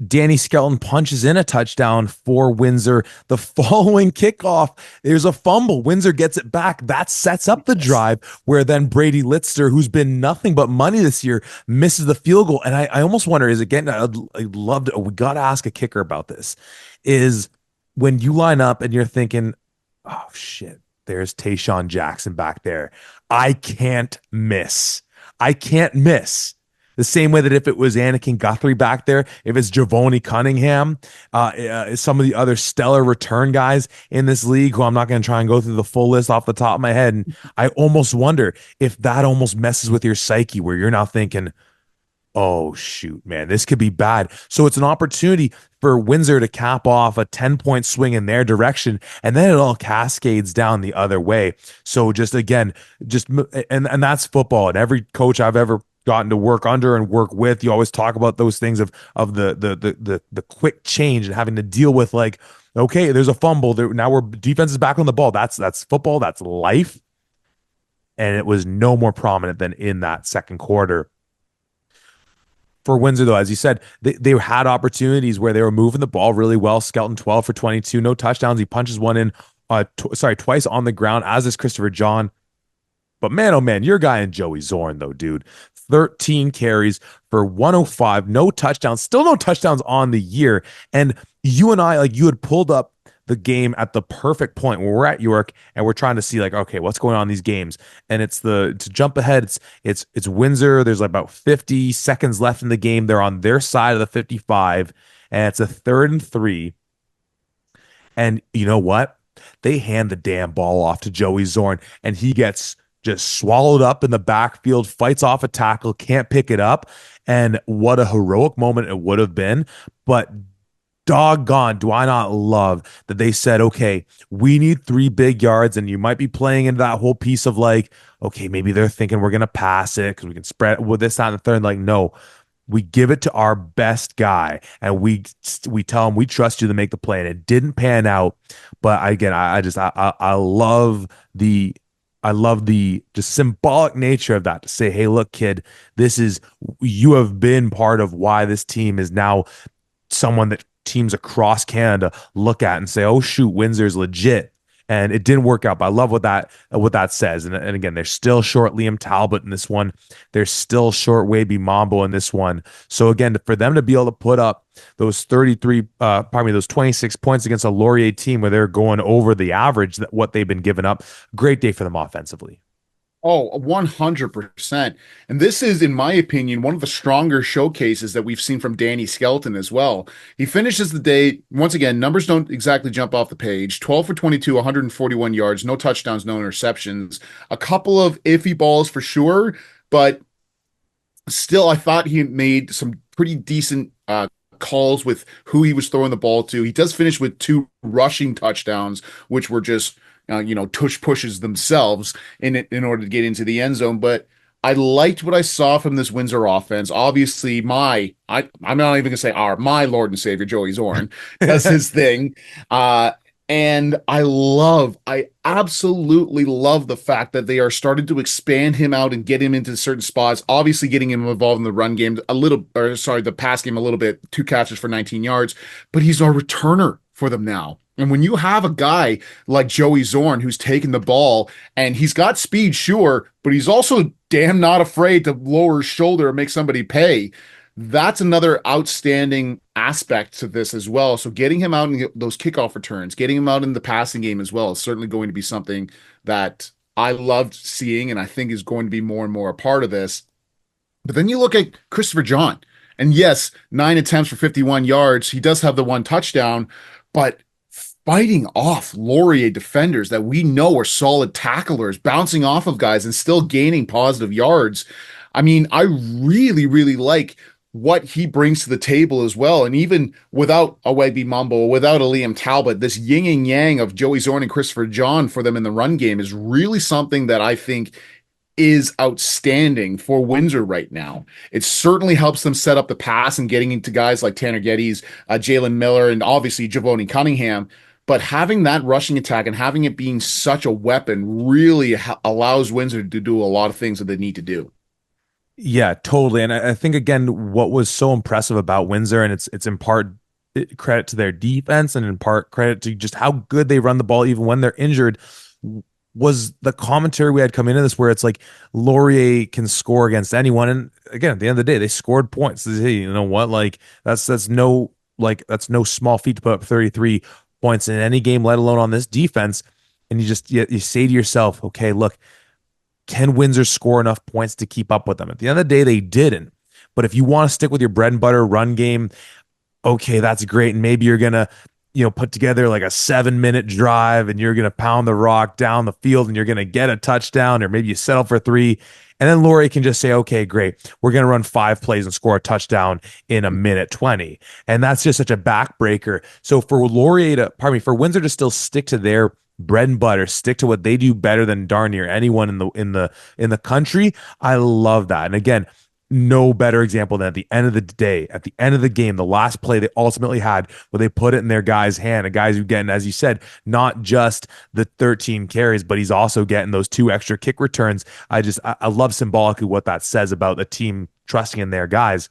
[SPEAKER 1] Danny Skelton punches in a touchdown for Windsor. The following kickoff, there's a fumble. Windsor gets it back. That sets up the drive where then Brady Litster, who's been nothing but money this year, misses the field goal. And I almost wonder, is it getting, I'd love to, we got to ask a kicker about this, is when you line up and you're thinking, oh shit, there's Tayshaun Jackson back there. I can't miss. The same way that if it was Anakin Guthrie back there, if it's Javoni Cunningham, some of the other stellar return guys in this league, who I'm not going to try and go through the full list off the top of my head. And I almost wonder if that almost messes with your psyche, where you're now thinking, oh, shoot, man, this could be bad. So it's an opportunity for Windsor to cap off a 10-point swing in their direction, and then it all cascades down the other way. So just again, and that's football. And every coach I've ever gotten to work under and work with, you always talk about those things of the quick change and having to deal with, like, okay, there's a fumble there, now we're defense is back on the ball. That's football, that's life. And it was no more prominent than in that second quarter for Windsor, though. As you said, they had opportunities where they were moving the ball really well. Skelton 12 for 22, no touchdowns. He punches one in twice on the ground, as is Christopher John. But man, oh man, your guy in Joey Zorn, though, dude. 13 carries for 105, no touchdowns, still no touchdowns on the year. And you and I, like, you had pulled up the game at the perfect point where we're at York and we're trying to see, like, okay, what's going on in these games? And it's to jump ahead, it's Windsor. There's like about 50 seconds left in the game. They're on their side of the 55, and it's a 3rd and 3. And you know what? they hand the damn ball off to Joey Zorn, and he gets just swallowed up in the backfield, fights off a tackle, can't pick it up. And what a heroic moment it would have been. But doggone, do I not love that they said, okay, we need 3 big yards, and you might be playing into that whole piece of like, okay, maybe they're thinking we're gonna pass it because we can spread with this, that, and the third. Like, no, we give it to our best guy, and we tell him we trust you to make the play, and it didn't pan out. But again, I just I love the just symbolic nature of that to say, hey, look, kid, this is you have been part of why this team is now someone that teams across Canada look at and say, "Oh shoot, Windsor's legit." And it didn't work out, but I love what that says. And again, they're still short Liam Talbot in this one. They're still short Wade Mambo in this one. So again, for them to be able to put up those 26 points against a Laurier team where they're going over the average that what they've been giving up, great day for them offensively.
[SPEAKER 2] Oh, 100%. And this is, in my opinion, one of the stronger showcases that we've seen from Danny Skelton as well. He finishes the day, once again, numbers don't exactly jump off the page. 12 for 22, 141 yards, no touchdowns, no interceptions. A couple of iffy balls for sure, but still, I thought he made some pretty decent calls with who he was throwing the ball to. He does finish with 2 rushing touchdowns, which were just tush pushes themselves in order to get into the end zone. But I liked what I saw from this Windsor offense. Obviously, I'm not even gonna say my Lord and Savior Joey Zorn does his thing. And I absolutely love the fact that they are starting to expand him out and get him into certain spots. Obviously, getting him involved in the run game the pass game a little bit, 2 catches for 19 yards, but he's a returner for them now. And when you have a guy like Joey Zorn who's taking the ball and he's got speed, sure, but he's also damn not afraid to lower his shoulder and make somebody pay. That's another outstanding aspect to this as well. So getting him out in those kickoff returns, getting him out in the passing game as well is certainly going to be something that I loved seeing and I think is going to be more and more a part of this. But then you look at Christopher John, and yes, 9 attempts for 51 yards. He does have the 1 touchdown, but fighting off Laurier defenders that we know are solid tacklers, bouncing off of guys and still gaining positive yards. I mean, I really, really like what he brings to the table as well. And even without a Wegby Mumbo, without a Liam Talbot, this yin and yang of Joey Zorn and Christopher John for them in the run game is really something that I think is outstanding for Windsor right now. It certainly helps them set up the pass and getting into guys like Tanner Geddes, Jalen Miller, and obviously Javoni Cunningham. But having that rushing attack and having it being such a weapon really allows Windsor to do a lot of things that they need to do.
[SPEAKER 1] Yeah, totally. And I think again, what was so impressive about Windsor, and it's in part credit to their defense and in part credit to just how good they run the ball even when they're injured, was the commentary we had come into this where it's like Laurier can score against anyone. And again, at the end of the day, they scored points. Hey, you know what? Like that's no small feat to put up 33 points in any game, let alone on this defense. And you say to yourself, okay, look, can Windsor score enough points to keep up with them? At the end of the day, they didn't. But if you want to stick with your bread and butter run game, okay, that's great. And maybe you're gonna, put together like a 7-minute drive and you're gonna pound the rock down the field and you're gonna get a touchdown, or maybe you settle for 3. And then Laurier can just say, okay, great. We're going to run 5 plays and score a touchdown in a minute 20. And that's just such a backbreaker. So for for Windsor to still stick to their bread and butter, stick to what they do better than darn near anyone in the country, I love that. And again, no better example than at the end of the day, at the end of the game, the last play they ultimately had where they put it in their guy's hand, a guys who getting, as you said, not just the 13 carries, but he's also getting those 2 extra kick returns. I love symbolically what that says about the team trusting in their guys.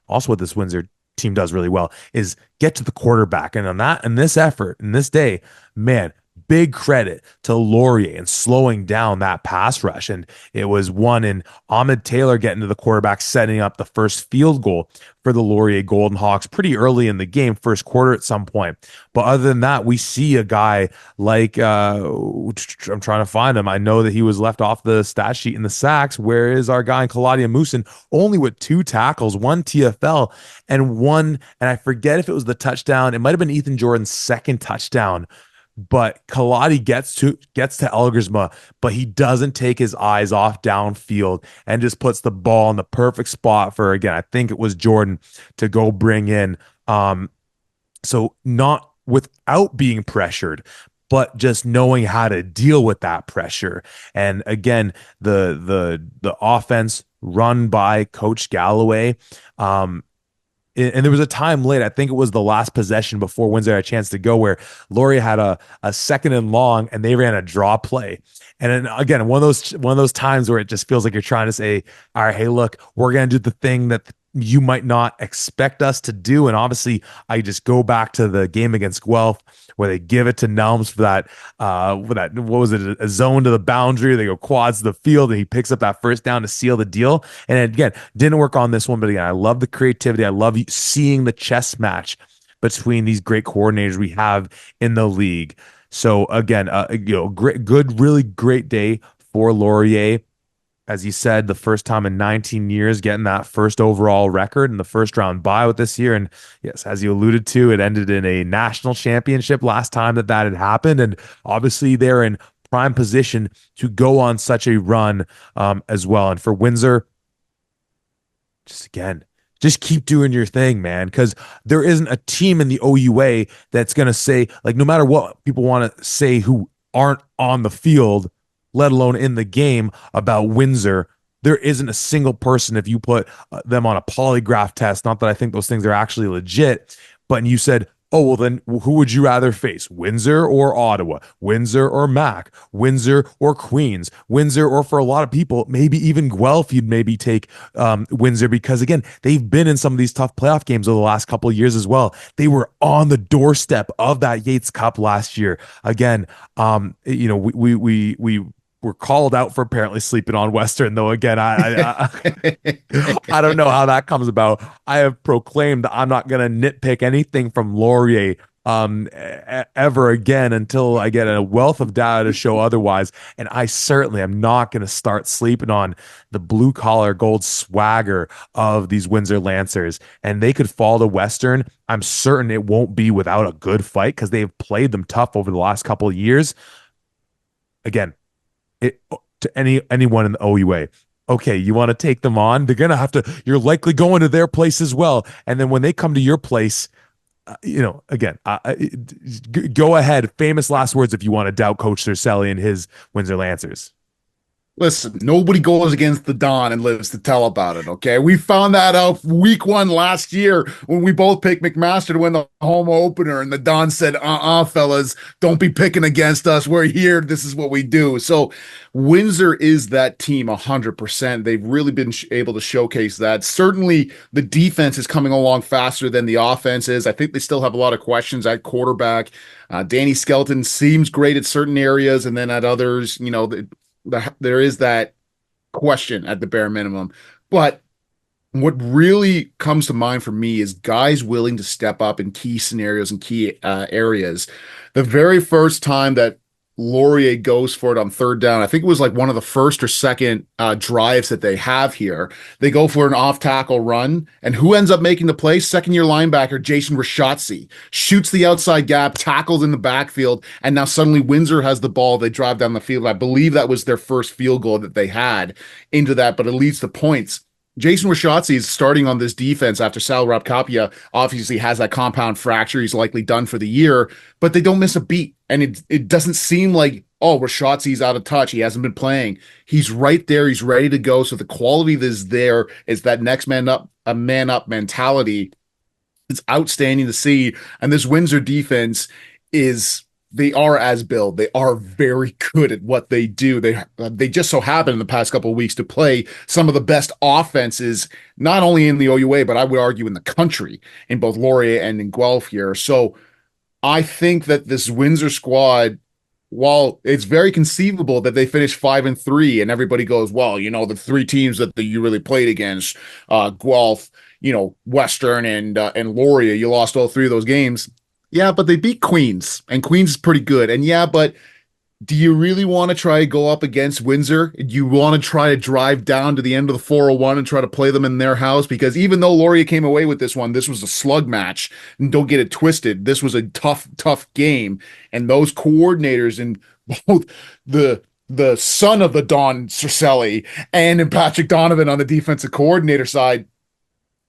[SPEAKER 1] Also, what this Windsor team does really well is get to the quarterback. And on that, in this effort, in this day, man, big credit to Laurier and slowing down that pass rush. And it was one in Ahmed Taylor getting to the quarterback, setting up the first field goal for the Laurier Golden Hawks pretty early in the game, first quarter at some point. But other than that, we see a guy like, I'm trying to find him. I know that he was left off the stat sheet in the sacks. Where is our guy in Kaladia Moosin? Only with 2 tackles, 1 TFL and I forget if it was the touchdown. It might have been Ethan Jordan's second touchdown. but Kaladi gets to Elgersma, but he doesn't take his eyes off downfield and just puts the ball in the perfect spot for, again, I think it was Jordan to go bring in. So not without being pressured, but just knowing how to deal with that pressure. And again, the offense run by Coach Galloway. And there was a time late, I think it was the last possession before Windsor had a chance to go, where Laurier had a second and long and they ran a draw play. And then again, one of those times where it just feels like you're trying to say, all right, hey, look, we're gonna do the thing that you might not expect us to do. And obviously, I just go back to the game against Guelph where they give it to Nelms for that, what was it, a zone to the boundary. They go quads to the field and he picks up that first down to seal the deal. And again, didn't work on this one, but again, I love the creativity. I love seeing the chess match between these great coordinators we have in the league. So again, really great day for Laurier. As you said, the first time in 19 years getting that first overall record and the first round bye with this year. And yes, as you alluded to, it ended in a national championship last time that had happened. And obviously they're in prime position to go on such a run as well. And for Windsor, just again, just keep doing your thing, man, because there isn't a team in the OUA that's going to say, like, no matter what people want to say who aren't on the field, let alone in the game, about Windsor. There isn't a single person, if you put them on a polygraph test, not that I think those things are actually legit, but you said, oh, well, then who would you rather face, Windsor or Ottawa, Windsor or Mac, Windsor or Queens, Windsor, or for a lot of people, maybe even Guelph, you'd maybe take Windsor, because again, they've been in some of these tough playoff games over the last couple of years as well. They were on the doorstep of that Yates Cup last year. Again, we were called out for apparently sleeping on Western, though. Again, I don't know how that comes about. I have proclaimed that I'm not going to nitpick anything from Laurier ever again until I get a wealth of data to show otherwise. And I certainly am not going to start sleeping on the blue collar gold swagger of these Windsor Lancers. And they could fall to Western. I'm certain it won't be without a good fight because they've played them tough over the last couple of years. Again, to anyone in the OUA. Okay, you want to take them on? They're gonna have to. You're likely going to their place as well, and then when they come to your place, again, go ahead. Famous last words if you want to doubt Coach Cercelli and his Windsor Lancers.
[SPEAKER 2] Listen, nobody goes against the Don and lives to tell about it, okay? We found that out week one last year when we both picked McMaster to win the home opener, and the Don said, fellas, don't be picking against us. We're here. This is what we do. So Windsor is that team 100%. They've really been able to showcase that. Certainly, the defense is coming along faster than the offense is. I think they still have a lot of questions at quarterback. Danny Skelton seems great at certain areas, and then at others, there is that question at the bare minimum. But what really comes to mind for me is guys willing to step up in key scenarios and key areas. The very first time that Laurier goes for it on third down, I think it was like one of the first or second drives that they have here. They go for an off-tackle run, and who ends up making the play? Second-year linebacker Jason Rashotzi shoots the outside gap, tackles in the backfield, and now suddenly Windsor has the ball. They drive down the field. I believe that was their first field goal that they had into that, but it leads to points. Jason Rashotzi is starting on this defense after Sal Rapkapia obviously has that compound fracture. He's likely done for the year, but they don't miss a beat. And it doesn't seem like, oh, Rashotzi's out of touch. He hasn't been playing. He's right there. He's ready to go. So the quality that is there is that next man up, a man up mentality. It's outstanding to see. And this Windsor defense they are as billed. They are very good at what they do. They just so happen in the past couple of weeks to play some of the best offenses, not only in the OUA, but I would argue in the country, in both Laurier and in Guelph here. So I think that this Windsor squad, while it's very conceivable that they finish 5-3 and everybody goes, well, the three teams that you really played against, Guelph, Western and Laurier, you lost all three of those games. Yeah, but they beat Queens, and Queens is pretty good. And yeah, but Do you really want to try to go up against Windsor? Do you want to try to drive down to the end of the 401 and try to play them in their house? Because even though Laurier came away with this one, this was a slug match. And don't get it twisted. This was a tough, tough game. And those coordinators in both the son of the Don Cercelli and in Patrick Donovan on the defensive coordinator side,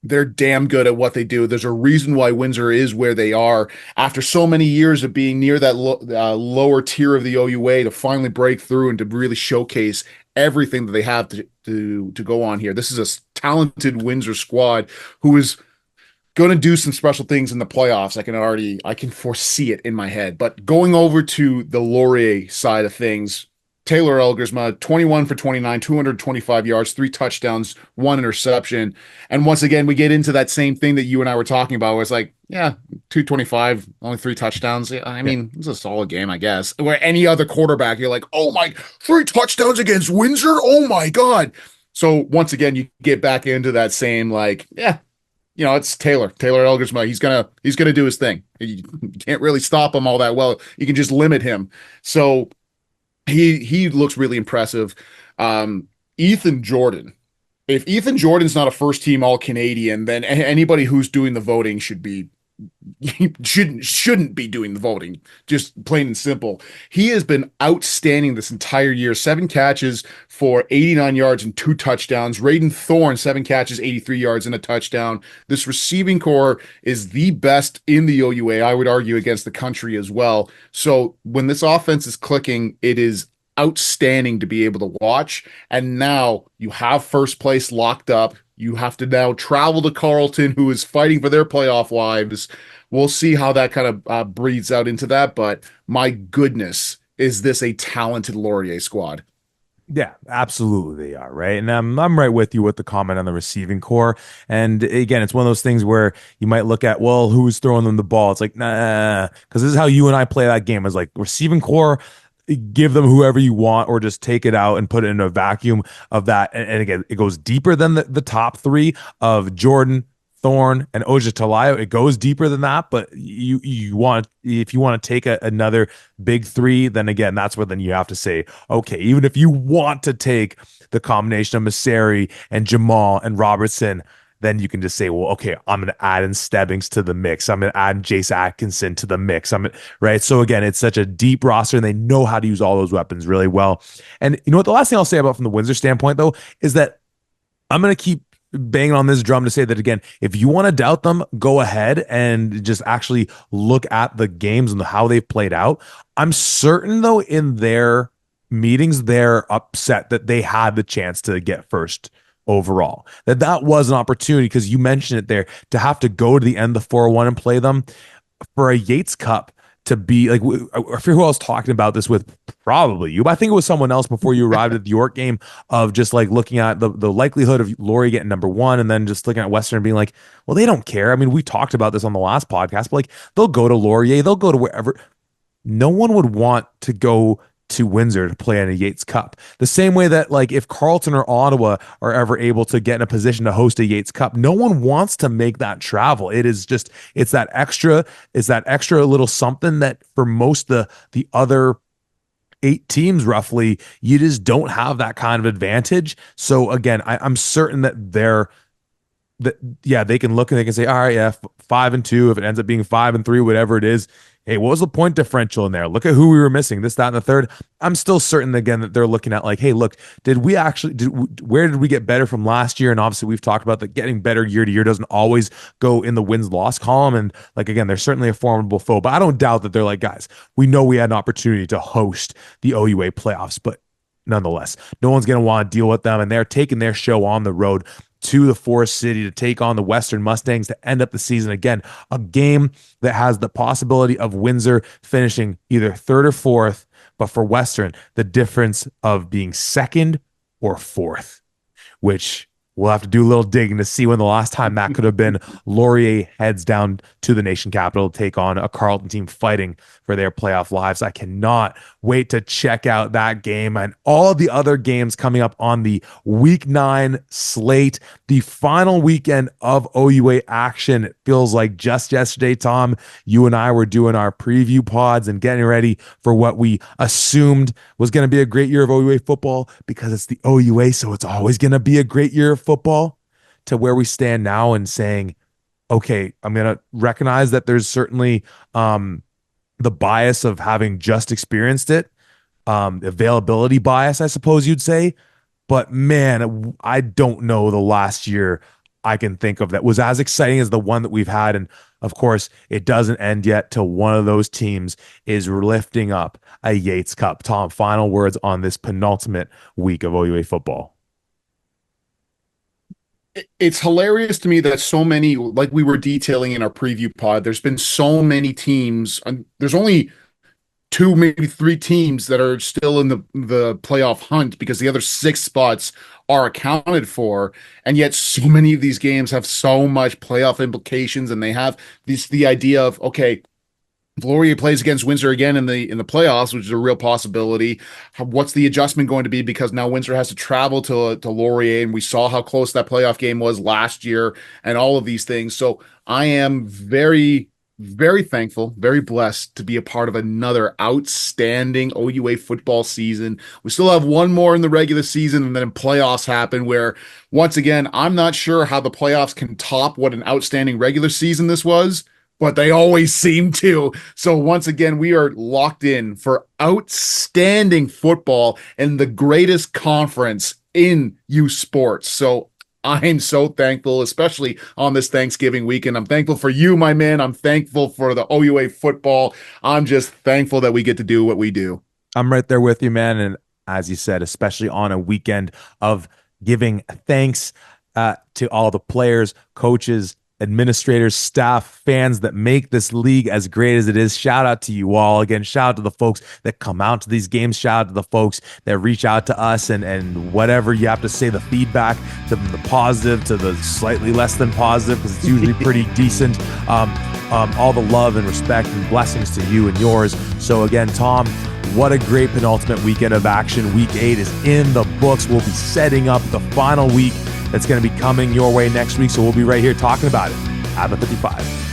[SPEAKER 2] they're damn good at what they do. There's a reason why Windsor is where they are after so many years of being near that lower tier of the OUA to finally break through and to really showcase everything that they have to go on here. This is a talented Windsor squad who is going to do some special things in the playoffs. I can foresee it in my head. But going over to the Laurier side of things, Taylor Elgersma, 21 for 29, 225 yards, 3 touchdowns, 1 interception. And once again, we get into that same thing that you and I were talking about, where it's like, yeah, 225, only 3 touchdowns. Yeah, I
[SPEAKER 1] Yeah.
[SPEAKER 2] mean, it's a solid game, I guess. Where any other quarterback, you're like, oh my, 3 touchdowns against Windsor? Oh my God. So once again, you get back into that same, like, yeah, it's Taylor Elgersma. He's gonna do his thing. You can't really stop him all that well. You can just limit him. So he looks really impressive. Ethan Jordan. If Ethan Jordan's not a first team All Canadian, then anybody who's doing the voting shouldn't be doing the voting. Just plain and simple. He has been outstanding this entire year. 7 catches for 89 yards and 2 touchdowns. Raiden Thorne, 7 catches, 83 yards and a touchdown. This receiving core is the best in the OUA, I would argue, against the country as well. So when this offense is clicking, it is outstanding to be able to watch. And now you have first place locked up. You have to now travel to Carleton, who is fighting for their playoff lives. We'll see how that kind of breathes out into that. But my goodness, is this a talented Laurier squad?
[SPEAKER 1] Yeah, absolutely they are, right? And I'm right with you with the comment on the receiving core. And again, it's one of those things where you might look at, well, who's throwing them the ball? It's like, nah, because this is how you and I play that game. Is like receiving core, give them whoever you want, or just take it out and put it in a vacuum of that. And again, it goes deeper than the top three of Jordan, Thorne, and Oja Talayo. It goes deeper than that, but you want, if you want to take another big three, then again, that's where then you have to say, okay, even if you want to take the combination of Maseri and Jamal and Robertson, then you can just say, well, okay, I'm going to add in Stebbings to the mix. I'm going to add Jace Atkinson to the mix. Right. So again, it's such a deep roster and they know how to use all those weapons really well. And you know what? The last thing I'll say about from the Windsor standpoint, though, is that I'm going to keep banging on this drum to say that again, if you want to doubt them, go ahead and just actually look at the games and how they've played out. I'm certain though in their meetings, they're upset that they had the chance to get first overall. That was an opportunity because you mentioned it there to have to go to the end of the 401 and play them for a Yates Cup to be like, I forget who I was talking about this with, probably you, but I think it was someone else before you arrived at the York game, of just like looking at the likelihood of Laurier getting number one and then just looking at Western and being like, well, they don't care. I mean, we talked about this on the last podcast, but like they'll go to Laurier, they'll go to wherever. No one would want to go to Windsor to play in a Yates Cup. The same way that like if Carleton or Ottawa are ever able to get in a position to host a Yates Cup, no one wants to make that travel. It is just it's that extra little something that for most the other 8 teams roughly, you just don't have that kind of advantage. So again, I'm certain that yeah, they can look and they can say, all right, yeah, 5-2. If it ends up being 5-3, whatever it is, hey, what was the point differential in there? Look at who we were missing, this, that, and the third. I'm still certain again that they're looking at like, hey, look, where did we get better from last year? And obviously we've talked about that getting better year to year doesn't always go in the wins loss column. And like again, they're certainly a formidable foe, but I don't doubt that they're like, guys, we know we had an opportunity to host the OUA playoffs, but nonetheless, no one's going to want to deal with them. And they're taking their show on the road to the Forest City to take on the Western Mustangs to end up the season. Again, a game that has the possibility of Windsor finishing either third or fourth, but for Western, the difference of being second or fourth, which We'll have to do a little digging to see when the last time that could have been. Laurier heads down to the nation capital to take on a Carleton team fighting for their playoff lives. I cannot wait to check out that game and all the other games coming up on the week 9 slate, the final weekend of OUA action. It feels like just yesterday, Tom, you and I were doing our preview pods and getting ready for what we assumed was going to be a great year of OUA football because it's the OUA, so it's always going to be a great year of football, to where we stand now and saying, okay, I'm going to recognize that there's certainly the bias of having just experienced it, availability bias, I suppose you'd say. But man, I don't know the last year I can think of that was as exciting as the one that we've had. And of course, it doesn't end yet till one of those teams is lifting up a Yates Cup. Tom, final words on this penultimate week of OUA football.
[SPEAKER 2] It's hilarious to me that so many, like we were detailing in our preview pod, there's been so many teams, and there's only two, maybe three teams that are still in the playoff hunt because the other six spots are accounted for. And yet so many of these games have so much playoff implications, and they have the idea of, okay, Laurier plays against Windsor again in the playoffs, which is a real possibility. What's the adjustment going to be? Because now Windsor has to travel to Laurier, and we saw how close that playoff game was last year, and all of these things. So I am very, very thankful, very blessed to be a part of another outstanding OUA football season. We still have one more in the regular season, and then playoffs happen where, once again, I'm not sure how the playoffs can top what an outstanding regular season this was, but they always seem to. So once again, we are locked in for outstanding football and the greatest conference in youth sports. So I'm so thankful, especially on this Thanksgiving weekend. I'm thankful for you, my man. I'm thankful for the OUA football. I'm just thankful that we get to do what we do.
[SPEAKER 1] I'm right there with you, man. And as you said, especially on a weekend of giving thanks to all the players, coaches, administrators, staff, fans that make this league as great as it is. Shout out to you all. Again, shout out to the folks that come out to these games. Shout out to the folks that reach out to us and whatever you have to say, the feedback, to the positive, to the slightly less than positive, because it's usually pretty decent. All the love and respect and blessings to you and yours. So again, Tom, what a great penultimate weekend of action. Week 8 is in the books. We'll be setting up the final week that's going to be coming your way next week. So we'll be right here talking about it at the 55.